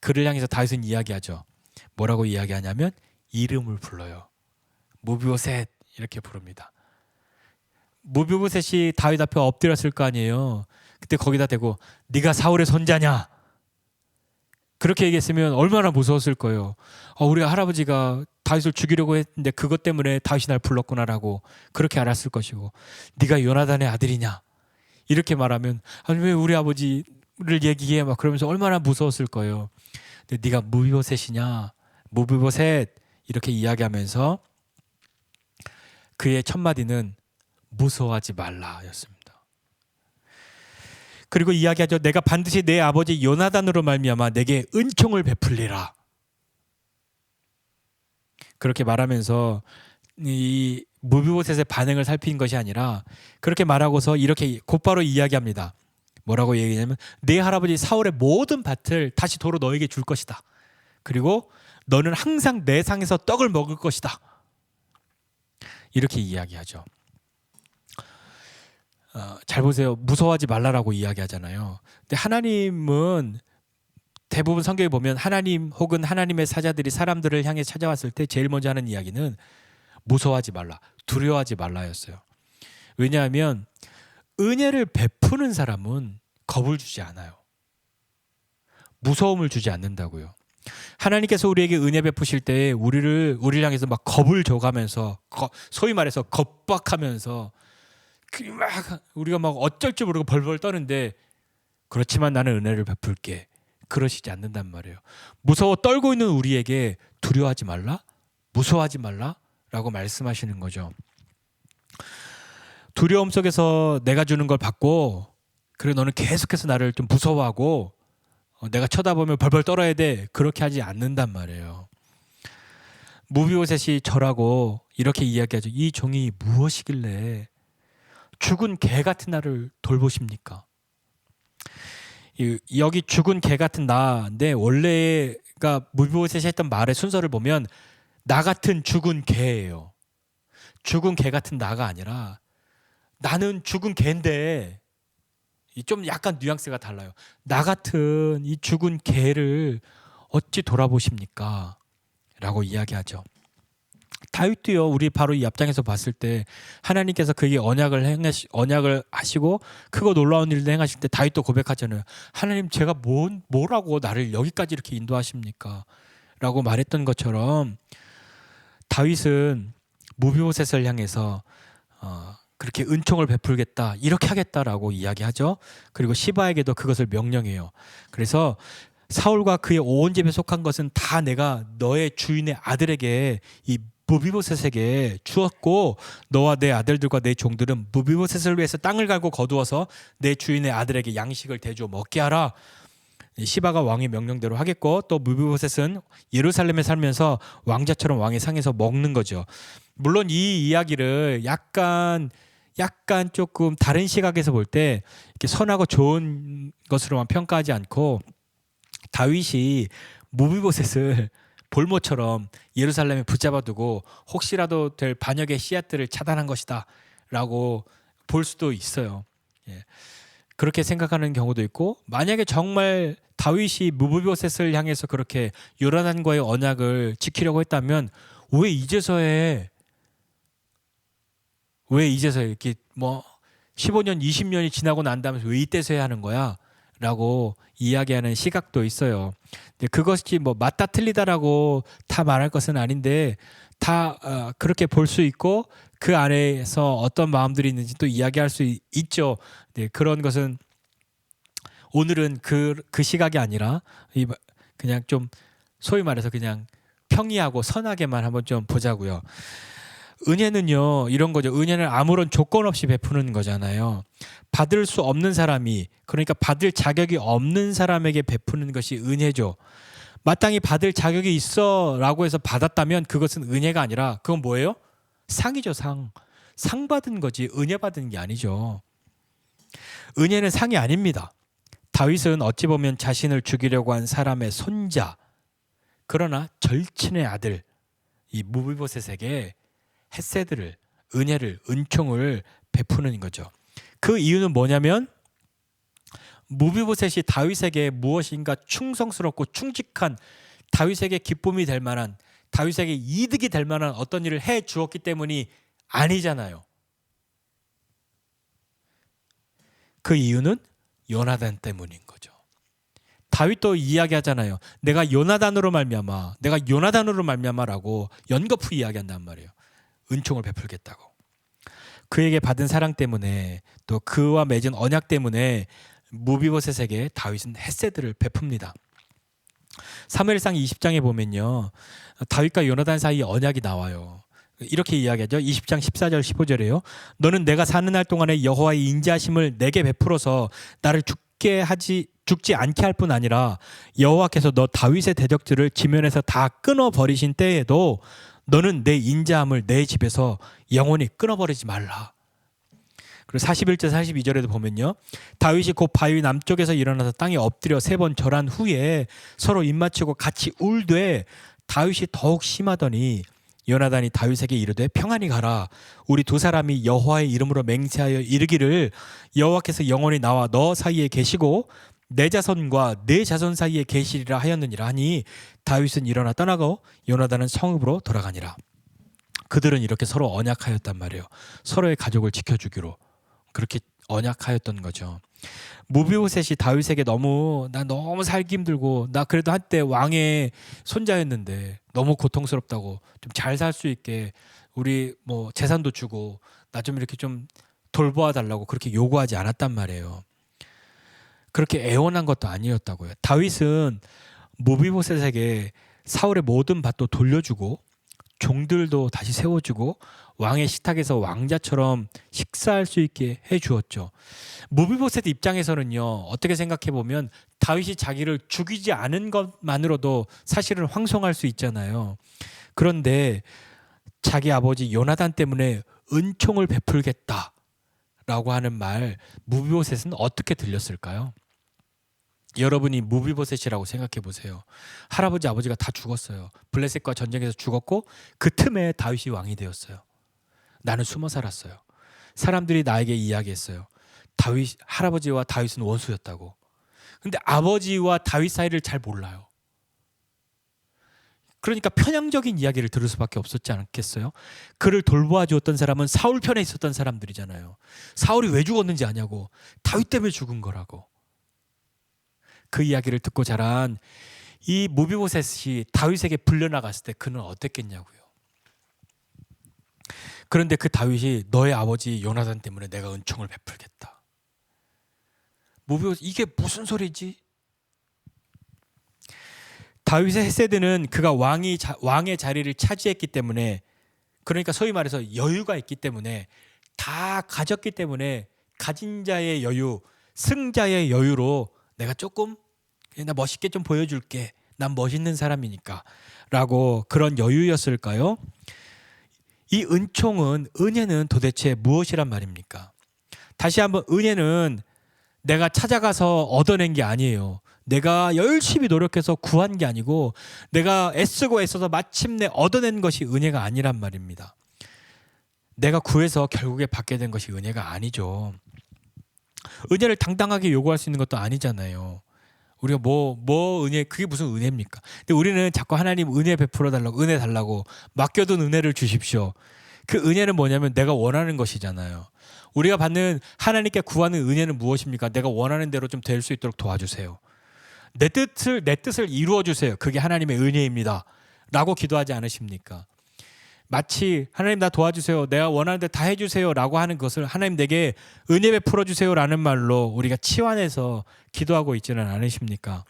그를 향해서 다윗은 이야기하죠. 뭐라고 이야기하냐면 이름을 불러요. 무비보셋 이렇게 부릅니다. 무비보셋이 다윗 앞에 엎드렸을 거 아니에요. 그때 거기다 대고 네가 사울의 손자냐? 그렇게 얘기했으면 얼마나 무서웠을 거예요. 우리가 할아버지가 다윗을 죽이려고 했는데 그것 때문에 다윗이 날 불렀구나라고 그렇게 알았을 것이고, 네가 요나단의 아들이냐? 이렇게 말하면 아니 왜 우리 아버지를 얘기해 막 그러면서 얼마나 무서웠을 거예요. 근데 네가 무비보셋이냐? 무비보셋 이렇게 이야기하면서 그의 첫 마디는 무서워하지 말라였습니다. 그리고 이야기하죠. 내가 반드시 내 아버지 요나단으로 말미암아 내게 은총을 베풀리라. 그렇게 말하면서 이 무비보셋의 반응을 살핀 것이 아니라 그렇게 말하고서 이렇게 곧바로 이야기합니다. 뭐라고 얘기하냐면 내 할아버지 사울의 모든 밭을 다시 도로 너에게 줄 것이다. 그리고 너는 항상 내 상에서 떡을 먹을 것이다. 이렇게 이야기하죠. 잘 보세요. 무서워하지 말라라고 이야기하잖아요. 근데 하나님은 대부분 성경에 보면 하나님 혹은 하나님의 사자들이 사람들을 향해 찾아왔을 때 제일 먼저 하는 이야기는 무서워하지 말라, 두려워하지 말라였어요. 왜냐하면 은혜를 베푸는 사람은 겁을 주지 않아요. 무서움을 주지 않는다고요. 하나님께서 우리에게 은혜 베푸실 때 우리를 향해서 막 겁을 줘가면서 소위 말해서 겁박하면서 막 우리가 막 어쩔 줄 모르고 벌벌 떠는데 그렇지만 나는 은혜를 베풀게 그러시지 않는단 말이에요. 무서워 떨고 있는 우리에게 두려워하지 말라, 무서워하지 말라라고 말씀하시는 거죠. 두려움 속에서 내가 주는 걸 받고 그래 너는 계속해서 나를 좀 무서워하고 내가 쳐다보면 벌벌 떨어야 돼 그렇게 하지 않는단 말이에요. 무비보셋이 절하고 이렇게 이야기하죠. 이 종이 무엇이길래 죽은 개 같은 나를 돌보십니까? 여기 죽은 개 같은 나인데 원래가 무비보셋이 했던 말의 순서를 보면 나 같은 죽은 개예요. 죽은 개 같은 나가 아니라 나는 죽은 개인데 좀 약간 뉘앙스가 달라요. 나 같은 이 죽은 개를 어찌 돌아보십니까? 라고 이야기하죠. 다윗도요. 우리 바로 이 앞장에서 봤을 때 하나님께서 그에게 언약을 하시고 크고 놀라운 일을 행하실 때 다윗도 고백하잖아요. 하나님 제가 뭐라고 나를 여기까지 이렇게 인도하십니까? 라고 말했던 것처럼 다윗은 무비보셋을 향해서 그렇게 은총을 베풀겠다 이렇게 하겠다라고 이야기하죠. 그리고 시바에게도 그것을 명령해요. 그래서 사울과 그의 온 집에 속한 것은 다 내가 너의 주인의 아들에게 이 무비보셋에게 주었고 너와 내 아들들과 내 종들은 무비보셋을 위해서 땅을 갈고 거두어서 내 주인의 아들에게 양식을 대주어 먹게 하라. 시바가 왕의 명령대로 하겠고 또 무비보셋은 예루살렘에 살면서 왕자처럼 왕의 상에서 먹는 거죠. 물론 이 이야기를 약간 조금 다른 시각에서 볼 때 이렇게 선하고 좋은 것으로만 평가하지 않고 다윗이 무비보셋을 볼모처럼 예루살렘에 붙잡아두고 혹시라도 될 반역의 씨앗들을 차단한 것이다 라고 볼 수도 있어요. 그렇게 생각하는 경우도 있고 만약에 정말 다윗이 무비보셋을 향해서 그렇게 요나단과의 언약을 지키려고 했다면 왜 이제서야 이렇게 15년 20년이 지나고 난 다음에 왜 이때서야 하는 거야? 라고 이야기하는 시각도 있어요. 그것이 맞다 틀리다라고 다 말할 것은 아닌데 다 그렇게 볼 수 있고 그 안에서 어떤 마음들이 있는지 또 이야기할 수 있죠. 그런 것은 오늘은 그 시각이 아니라 그냥 좀 소위 말해서 그냥 평이하고 선하게만 한번 좀 보자고요. 은혜는요 이런 거죠. 은혜는 아무런 조건 없이 베푸는 거잖아요. 받을 수 없는 사람이 그러니까 받을 자격이 없는 사람에게 베푸는 것이 은혜죠. 마땅히 받을 자격이 있어라고 해서 받았다면 그것은 은혜가 아니라 그건 뭐예요? 상이죠. 상 받은 거지 은혜 받은 게 아니죠. 은혜는 상이 아닙니다. 다윗은 어찌 보면 자신을 죽이려고 한 사람의 손자 그러나 절친의 아들 이 무비보셋에게 헤세드를 은혜를 은총을 베푸는 거죠. 그 이유는 뭐냐면 무비보셋이 다윗에게 무엇인가 충성스럽고 충직한 다윗에게 기쁨이 될 만한 다윗에게 이득이 될 만한 어떤 일을 해 주었기 때문이 아니잖아요. 그 이유는 요나단 때문인 거죠. 다윗도 이야기하잖아요. 내가 요나단으로 말미암아라고 연거푸 이야기한단 말이에요. 은총을 베풀겠다고. 그에게 받은 사랑 때문에 또 그와 맺은 언약 때문에 무비보셋에게 다윗은 헤세드를 베풉니다. 사무엘상 20장에 보면요, 다윗과 요나단 사이에 언약이 나와요. 이렇게 이야기하죠. 20장 14절 15절에요. 너는 내가 사는 날 동안에 여호와의 인자하심을 내게 베풀어서 나를 죽지 않게 할 뿐 아니라 여호와께서 너 다윗의 대적들을 지면에서 다 끊어버리신 때에도 너는 내 인자함을 내 집에서 영원히 끊어버리지 말라. 그리고 41절 42절에도 보면요, 다윗이 곧 바위 남쪽에서 일어나서 땅에 엎드려 3번 절한 후에 서로 입맞추고 같이 울되 다윗이 더욱 심하더니 요나단이 다윗에게 이르되 평안히 가라. 우리 두 사람이 여호와의 이름으로 맹세하여 이르기를 여호와께서 영원히 나와 너 사이에 계시고 내 자손과 내 자손 사이에 계시리라 하였느니라 하니 다윗은 일어나 떠나고 요나단은 성읍으로 돌아가니라. 그들은 이렇게 서로 언약하였단 말이에요. 서로의 가족을 지켜주기로 그렇게 언약하였던 거죠. 무비보셋이 다윗에게 나 너무 살기 힘들고 나 그래도 한때 왕의 손자였는데 너무 고통스럽다고 좀 잘 살 수 있게 우리 뭐 재산도 주고 나 좀 이렇게 좀 돌보아 달라고 그렇게 요구하지 않았단 말이에요. 그렇게 애원한 것도 아니었다고요. 다윗은 무비보셋에게 사울의 모든 밭도 돌려주고 종들도 다시 세워주고 왕의 식탁에서 왕자처럼 식사할 수 있게 해주었죠. 무비보셋 입장에서는요, 어떻게 생각해 보면 다윗이 자기를 죽이지 않은 것만으로도 사실은 황송할 수 있잖아요. 그런데 자기 아버지 요나단 때문에 은총을 베풀겠다라고 하는 말, 무비보셋은 어떻게 들렸을까요? 여러분이 무비보셋이라고 생각해 보세요. 할아버지 아버지가 다 죽었어요. 블레셋과 전쟁에서 죽었고 그 틈에 다윗이 왕이 되었어요. 나는 숨어 살았어요. 사람들이 나에게 이야기했어요. 할아버지와 다윗은 원수였다고. 근데 아버지와 다윗 사이를 잘 몰라요. 그러니까 편향적인 이야기를 들을 수밖에 없었지 않겠어요? 그를 돌보아 주었던 사람은 사울 편에 있었던 사람들이잖아요. 사울이 왜 죽었는지 아냐고. 다윗 때문에 죽은 거라고. 그 이야기를 듣고 자란 이 무비보셋이 다윗에게 불려나갔을 때 그는 어땠겠냐고요. 그런데 그 다윗이 너의 아버지 요나단 때문에 내가 은총을 베풀겠다. 무비보셋 이게 무슨 소리지? 다윗의 헤세드는 그가 왕의 자리를 차지했기 때문에, 그러니까 소위 말해서 여유가 있기 때문에, 다 가졌기 때문에 가진 자의 여유, 승자의 여유로 내가 조금 나 멋있게 좀 보여줄게. 난 멋있는 사람이니까 라고 그런 여유였을까요? 이 은혜는 도대체 무엇이란 말입니까? 다시 한번 은혜는 내가 찾아가서 얻어낸 게 아니에요. 내가 열심히 노력해서 구한 게 아니고 내가 애쓰고 애써서 마침내 얻어낸 것이 은혜가 아니란 말입니다. 내가 구해서 결국에 받게 된 것이 은혜가 아니죠. 은혜를 당당하게 요구할 수 있는 것도 아니잖아요. 우리가 은혜, 그게 무슨 은혜입니까? 근데 우리는 자꾸 하나님 은혜 베풀어 달라고, 은혜 달라고, 맡겨둔 은혜를 주십시오. 그 은혜는 뭐냐면 내가 원하는 것이잖아요. 우리가 받는 하나님께 구하는 은혜는 무엇입니까? 내가 원하는 대로 좀 될 수 있도록 도와주세요. 내 뜻을 이루어 주세요. 그게 하나님의 은혜입니다. 라고 기도하지 않으십니까? 마치 하나님 나 도와주세요. 내가 원하는 데 다 해주세요. 라고 하는 것을 하나님 내게 은혜 베풀어 주세요. 라는 말로 우리가 치환해서 기도하고 있지는 않으십니까?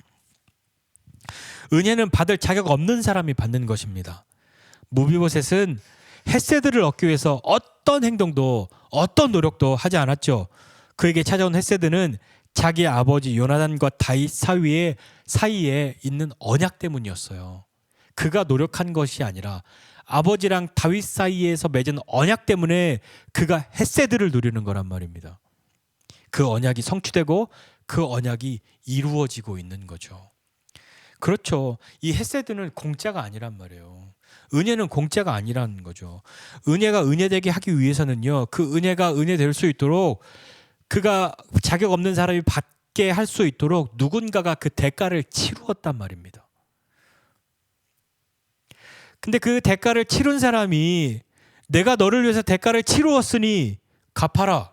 은혜는 받을 자격 없는 사람이 받는 것입니다. 무비보셋은 헤세드를 얻기 위해서 어떤 행동도 어떤 노력도 하지 않았죠. 그에게 찾아온 헤세드는 자기 아버지 요나단과 다윗 사이에 있는 언약 때문이었어요. 그가 노력한 것이 아니라 아버지랑 다윗 사이에서 맺은 언약 때문에 그가 헤세드를 누리는 거란 말입니다. 그 언약이 성취되고 그 언약이 이루어지고 있는 거죠. 그렇죠. 이 헤세드는 공짜가 아니란 말이에요. 은혜는 공짜가 아니라는 거죠. 은혜가 은혜되게 하기 위해서는요, 그 은혜가 은혜될 수 있도록 그가 자격 없는 사람이 받게 할 수 있도록 누군가가 그 대가를 치루었단 말입니다. 근데 그 대가를 치른 사람이 내가 너를 위해서 대가를 치루었으니 갚아라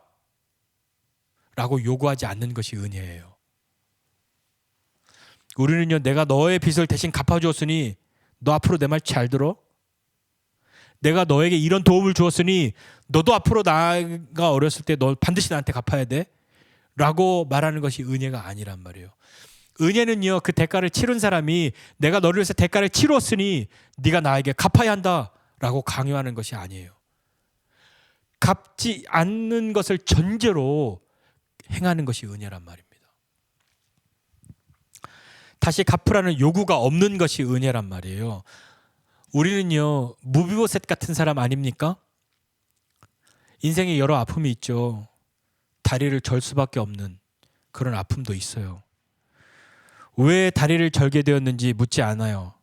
라고 요구하지 않는 것이 은혜예요. 우리는요, 내가 너의 빚을 대신 갚아주었으니 너 앞으로 내 말 잘 들어? 내가 너에게 이런 도움을 주었으니 너도 앞으로 나가 어렸을 때 너 반드시 나한테 갚아야 돼 라고 말하는 것이 은혜가 아니란 말이에요. 은혜는요, 그 대가를 치른 사람이 내가 너를 위해서 대가를 치루었으니 네가 나에게 갚아야 한다 라고 강요하는 것이 아니에요. 갚지 않는 것을 전제로 행하는 것이 은혜란 말입니다. 다시 갚으라는 요구가 없는 것이 은혜란 말이에요. 우리는요, 무비보셋 같은 사람 아닙니까? 인생에 여러 아픔이 있죠. 다리를 절 수밖에 없는 그런 아픔도 있어요. 왜 다리를 절게 되었는지 묻지 않아요.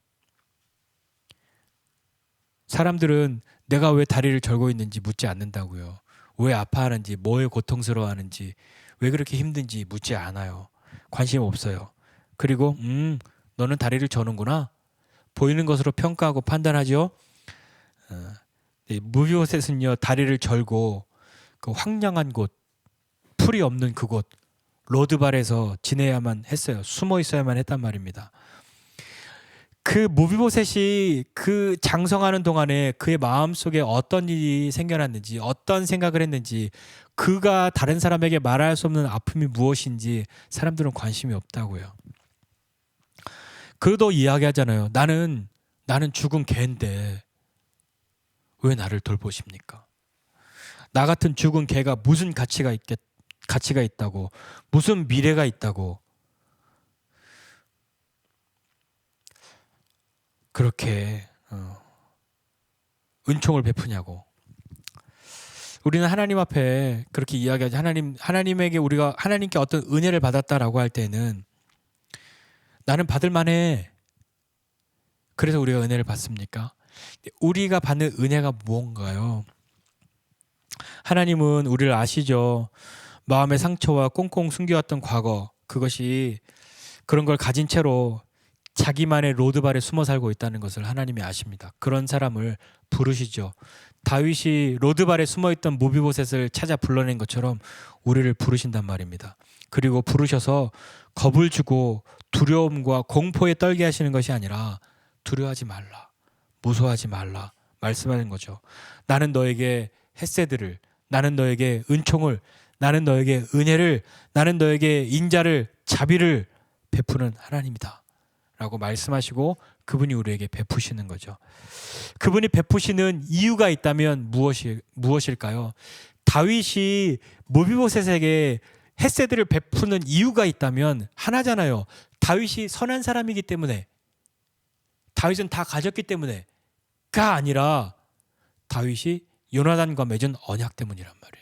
사람들은 내가 왜 다리를 절고 있는지 묻지 않는다고요. 왜 아파하는지, 뭐에 고통스러워하는지, 왜 그렇게 힘든지 묻지 않아요. 관심 없어요. 그리고 너는 다리를 저는구나. 보이는 것으로 평가하고 판단하죠. 무비보셋은요, 다리를 절고 그 황량한 곳, 풀이 없는 그곳 로드발에서 지내야만 했어요. 숨어 있어야만 했단 말입니다. 그 무비보셋이 그 장성하는 동안에 그의 마음속에 어떤 일이 생겨났는지, 어떤 생각을 했는지, 그가 다른 사람에게 말할 수 없는 아픔이 무엇인지 사람들은 관심이 없다고요. 그도 이야기하잖아요. 나는 죽은 개인데 왜 나를 돌보십니까? 나 같은 죽은 개가 무슨 가치가 있다고, 무슨 미래가 있다고 그렇게 은총을 베푸냐고. 우리는 하나님 앞에 그렇게 이야기하지. 하나님에게 우리가 하나님께 어떤 은혜를 받았다라고 할 때는 나는 받을 만해. 그래서 우리가 은혜를 받습니까? 우리가 받는 은혜가 무언가요? 하나님은 우리를 아시죠. 마음의 상처와 꽁꽁 숨겨왔던 과거, 그것이 그런 걸 가진 채로 자기만의 로드발에 숨어 살고 있다는 것을 하나님이 아십니다. 그런 사람을 부르시죠. 다윗이 로드발에 숨어있던 무비보셋을 찾아 불러낸 것처럼 우리를 부르신단 말입니다. 그리고 부르셔서 겁을 주고 두려움과 공포에 떨게 하시는 것이 아니라 두려워하지 말라, 무서워하지 말라 말씀하는 거죠. 나는 너에게 헤세드를, 나는 너에게 은총을, 나는 너에게 은혜를, 나는 너에게 인자를, 자비를 베푸는 하나님이다 라고 말씀하시고 그분이 우리에게 베푸시는 거죠. 그분이 베푸시는 이유가 있다면 무엇일까요? 다윗이 무비보셋에게 헤세드를 베푸는 이유가 있다면 하나잖아요. 다윗이 선한 사람이기 때문에, 다윗은 다 가졌기 때문에가 아니라 다윗이 요나단과 맺은 언약 때문이란 말이에요.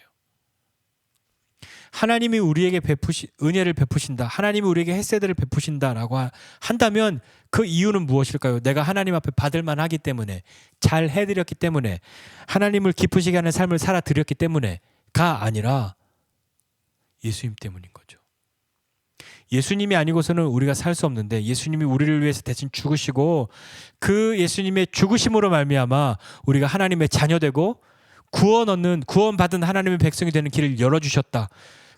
하나님이 우리에게 은혜를 베푸신다, 하나님이 우리에게 헤세드를 베푸신다라고 한다면 그 이유는 무엇일까요? 내가 하나님 앞에 받을 만하기 때문에, 잘 해드렸기 때문에, 하나님을 기쁘시게 하는 삶을 살아드렸기 때문에가 아니라 예수님 때문인 거죠. 예수님이 아니고서는 우리가 살 수 없는데 예수님이 우리를 위해서 대신 죽으시고 그 예수님의 죽으심으로 말미암아 우리가 하나님의 자녀되고 구원받은 하나님의 백성이 되는 길을 열어주셨다.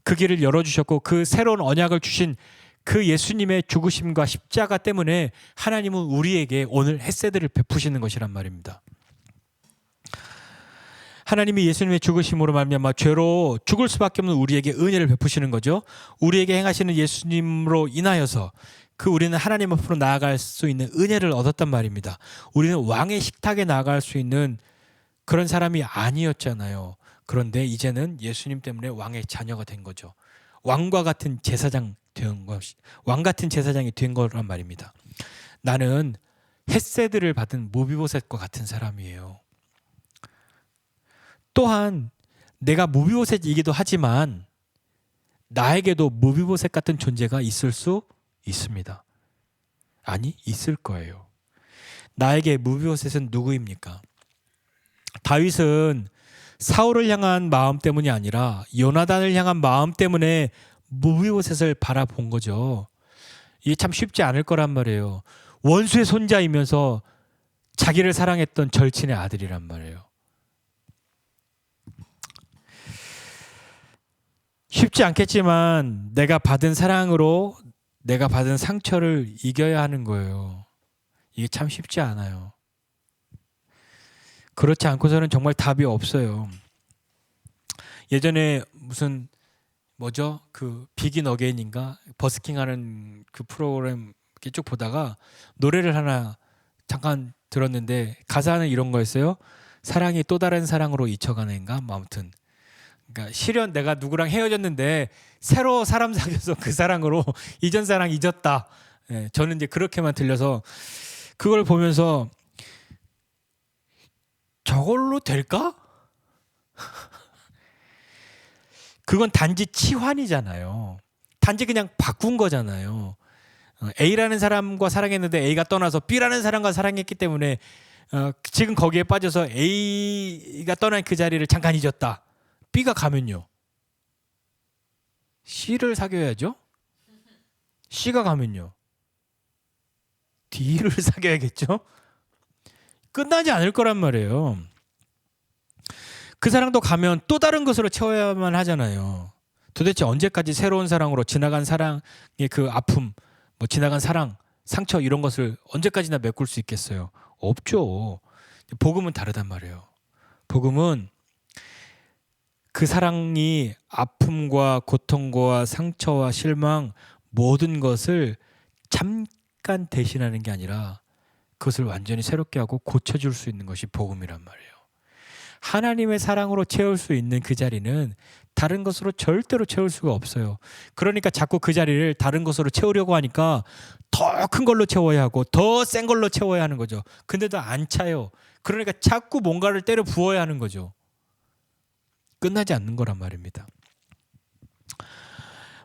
그 길을 열어주셨고 그 새로운 언약을 주신 그 예수님의 죽으심과 십자가 때문에 하나님은 우리에게 오늘 헤세드를 베푸시는 것이란 말입니다. 하나님이 예수님의 죽으심으로 말미암아 죄로 죽을 수밖에 없는 우리에게 은혜를 베푸시는 거죠. 우리에게 행하시는 예수님으로 인하여서 우리는 하나님 앞으로 나아갈 수 있는 은혜를 얻었단 말입니다. 우리는 왕의 식탁에 나아갈 수 있는 그런 사람이 아니었잖아요. 그런데 이제는 예수님 때문에 왕의 자녀가 된 거죠. 왕 같은 제사장이 된 거란 말입니다. 나는 헤세드를 받은 무비보셋과 같은 사람이에요. 또한 내가 무비보셋이기도 하지만 나에게도 무비보셋 같은 존재가 있을 수 있습니다. 아니, 있을 거예요. 나에게 무비보셋은 누구입니까? 다윗은 사울을 향한 마음 때문이 아니라 요나단을 향한 마음 때문에 무비보셋을 바라본 거죠. 이게 참 쉽지 않을 거란 말이에요. 원수의 손자이면서 자기를 사랑했던 절친의 아들이란 말이에요. 쉽지 않겠지만 내가 받은 사랑으로 내가 받은 상처를 이겨야 하는 거예요. 이게 참 쉽지 않아요. 그렇지 않고서는 정말 답이 없어요. 예전에 무슨 뭐죠? 그 비긴 어게인인가 버스킹하는 그 프로그램 이렇게 쭉 보다가 노래를 하나 잠깐 들었는데 가사는 이런 거였어요. 사랑이 또 다른 사랑으로 잊혀가는가? 뭐 아무튼 그러니까 실현 내가 누구랑 헤어졌는데 새로 사람 사귀어서 그 사랑으로 이전 사랑 잊었다. 예, 저는 이제 그렇게만 들려서 그걸 보면서 저걸로 될까? 그건 단지 치환이잖아요. 단지 그냥 바꾼 거잖아요. A라는 사람과 사랑했는데 A가 떠나서 B라는 사람과 사랑했기 때문에 지금 거기에 빠져서 A가 떠난 그 자리를 잠깐 잊었다. B가 가면요. C를 사귀어야죠. C가 가면요. D를 사귀어야겠죠. 끝나지 않을 거란 말이에요. 그 사랑도 가면 또 다른 것으로 채워야만 하잖아요. 도대체 언제까지 새로운 사랑으로 지나간 사랑의 그 아픔, 뭐 지나간 사랑, 상처 이런 것을 언제까지나 메꿀 수 있겠어요? 없죠. 복음은 다르단 말이에요. 복음은 그 사랑이 아픔과 고통과 상처와 실망 모든 것을 잠깐 대신하는 게 아니라 그것을 완전히 새롭게 하고 고쳐줄 수 있는 것이 복음이란 말이에요. 하나님의 사랑으로 채울 수 있는 그 자리는 다른 것으로 절대로 채울 수가 없어요. 그러니까 자꾸 그 자리를 다른 것으로 채우려고 하니까 더 큰 걸로 채워야 하고 더 센 걸로 채워야 하는 거죠. 근데도 안 차요. 그러니까 자꾸 뭔가를 때려 부어야 하는 거죠. 끝나지 않는 거란 말입니다.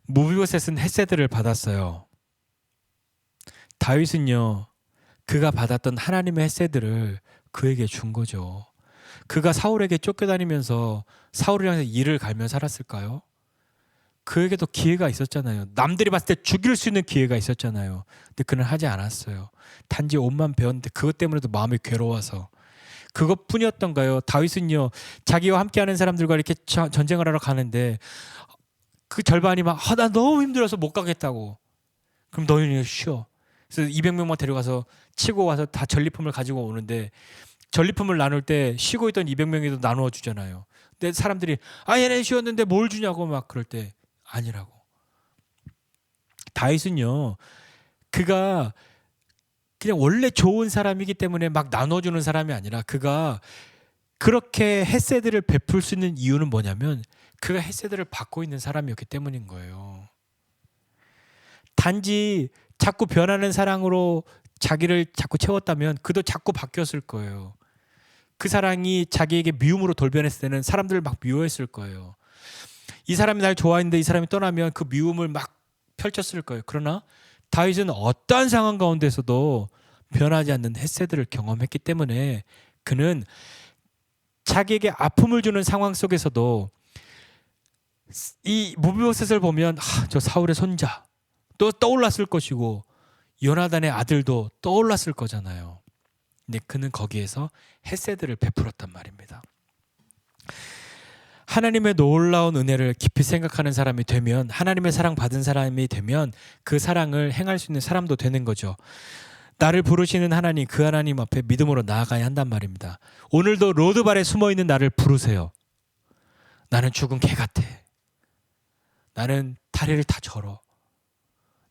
무비보셋은 헤세드를 받았어요. 다윗은요. 그가 받았던 하나님의 헤세드를 그에게 준 거죠. 그가 사울에게 쫓겨다니면서 사울을 향해서 이를 갈며 살았을까요? 그에게도 기회가 있었잖아요. 남들이 봤을 때 죽일 수 있는 기회가 있었잖아요. 근데 그는 하지 않았어요. 단지 옷만 배웠는데 그것 때문에도 마음이 괴로워서 그것뿐이었던가요? 다윗은요. 자기와 함께하는 사람들과 이렇게 전쟁을 하러 가는데 그 절반이 막 나 너무 힘들어서 못 가겠다고. 그럼 너희는 쉬어. 그래서 200명만 데려가서 치고 와서 다 전리품을 가지고 오는데 전리품을 나눌 때 쉬고 있던 200명에도 나누어 주잖아요. 근데 사람들이 얘네 쉬었는데 뭘 주냐고 막 그럴 때 아니라고. 다윗은요. 그가 그냥 원래 좋은 사람이기 때문에 막 나눠주는 사람이 아니라 그가 그렇게 헤세드를 베풀 수 있는 이유는 뭐냐면 그가 헤세드를 받고 있는 사람이었기 때문인 거예요. 단지 자꾸 변하는 사랑으로 자기를 자꾸 채웠다면 그도 자꾸 바뀌었을 거예요. 그 사랑이 자기에게 미움으로 돌변했을 때는 사람들을 막 미워했을 거예요. 이 사람이 날 좋아했는데 이 사람이 떠나면 그 미움을 막 펼쳤을 거예요. 그러나 다윗은 어떠한 상황 가운데서도 변하지 않는 헤세드를 경험했기 때문에 그는 자기에게 아픔을 주는 상황 속에서도 이 무비보셋을 보면 저 사울의 손자 또 떠올랐을 것이고 요나단의 아들도 떠올랐을 거잖아요. 근데 그는 거기에서 헤세드를 베풀었단 말입니다. 하나님의 놀라운 은혜를 깊이 생각하는 사람이 되면 하나님의 사랑 받은 사람이 되면 그 사랑을 행할 수 있는 사람도 되는 거죠. 나를 부르시는 하나님 그 하나님 앞에 믿음으로 나아가야 한단 말입니다. 오늘도 로드발에 숨어있는 나를 부르세요. 나는 죽은 개 같아. 나는 다리를 다 절어.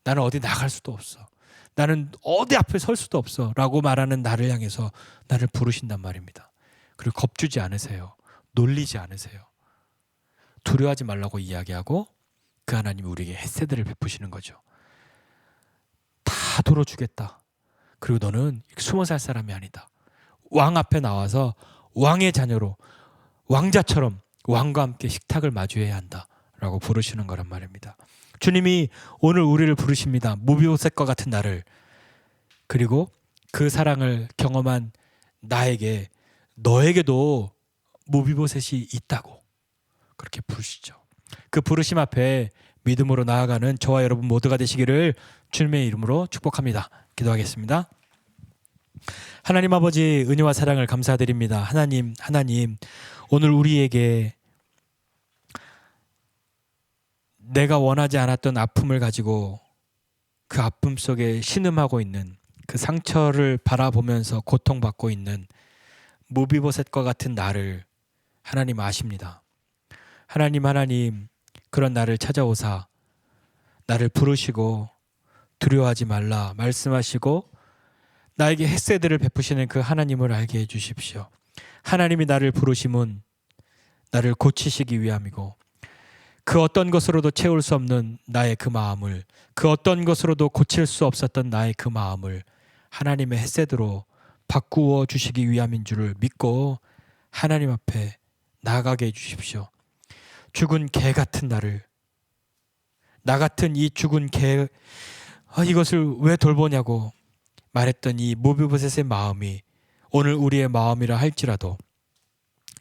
나는 어디 나갈 수도 없어. 나는 어디 앞에 설 수도 없어 라고 말하는 나를 향해서 나를 부르신단 말입니다. 그리고 겁주지 않으세요. 놀리지 않으세요. 두려워하지 말라고 이야기하고 그 하나님이 우리에게 헤세드를 베푸시는 거죠. 다 돌어주겠다. 그리고 너는 숨어 살 사람이 아니다. 왕 앞에 나와서 왕의 자녀로 왕자처럼 왕과 함께 식탁을 마주해야 한다 라고 부르시는 거란 말입니다. 주님이 오늘 우리를 부르십니다. 무비보셋과 같은 나를. 그리고 그 사랑을 경험한 나에게 너에게도 무비보셋이 있다고 그렇게 부르시죠. 그 부르심 앞에 믿음으로 나아가는 저와 여러분 모두가 되시기를 주님의 이름으로 축복합니다. 기도하겠습니다. 하나님 아버지 은혜와 사랑을 감사드립니다. 하나님 오늘 우리에게 내가 원하지 않았던 아픔을 가지고 그 아픔 속에 신음하고 있는 그 상처를 바라보면서 고통받고 있는 무비보셋과 같은 나를 하나님 아십니다. 하나님 그런 나를 찾아오사 나를 부르시고 두려워하지 말라 말씀하시고 나에게 헷세들을 베푸시는 그 하나님을 알게 해주십시오. 하나님이 나를 부르심은 나를 고치시기 위함이고 그 어떤 것으로도 채울 수 없는 나의 그 마음을, 그 어떤 것으로도 고칠 수 없었던 나의 그 마음을 하나님의 헷세드로 바꾸어 주시기 위함인 줄을 믿고 하나님 앞에 나아가게 해주십시오. 죽은 개 같은 나를, 나 같은 이 죽은 개, 이것을 왜 돌보냐고 말했던 이 무비보셋의 마음이 오늘 우리의 마음이라 할지라도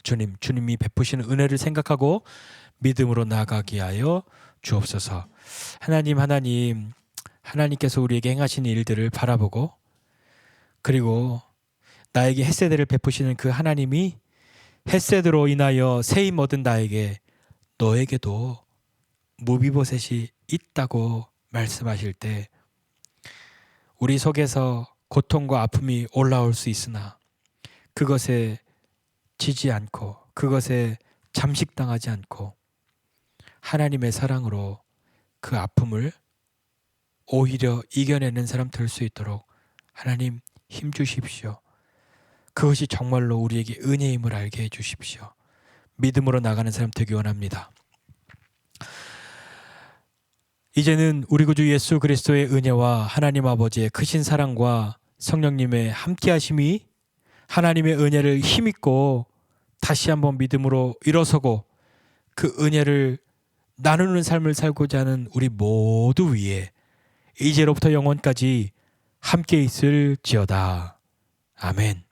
주님이 베푸시는 은혜를 생각하고 믿음으로 나아가게 하여 주옵소서. 하나님께서 우리에게 행하시는 일들을 바라보고 그리고 나에게 헷세대를 베푸시는 그 하나님이 헷세드로 인하여 세임 얻은 나에게 너에게도 무비보셋이 있다고 말씀하실 때 우리 속에서 고통과 아픔이 올라올 수 있으나 그것에 지지 않고 그것에 잠식당하지 않고 하나님의 사랑으로 그 아픔을 오히려 이겨내는 사람 될 수 있도록 하나님 힘 주십시오. 그것이 정말로 우리에게 은혜임을 알게 해 주십시오. 믿음으로 나가는 사람 되기 원합니다. 이제는 우리 구주 예수 그리스도의 은혜와 하나님 아버지의 크신 사랑과 성령님의 함께하심이 하나님의 은혜를 힘입고 다시 한번 믿음으로 일어서고 그 은혜를 나누는 삶을 살고자 하는 우리 모두 위에 이제로부터 영원까지 함께 있을지어다. 아멘.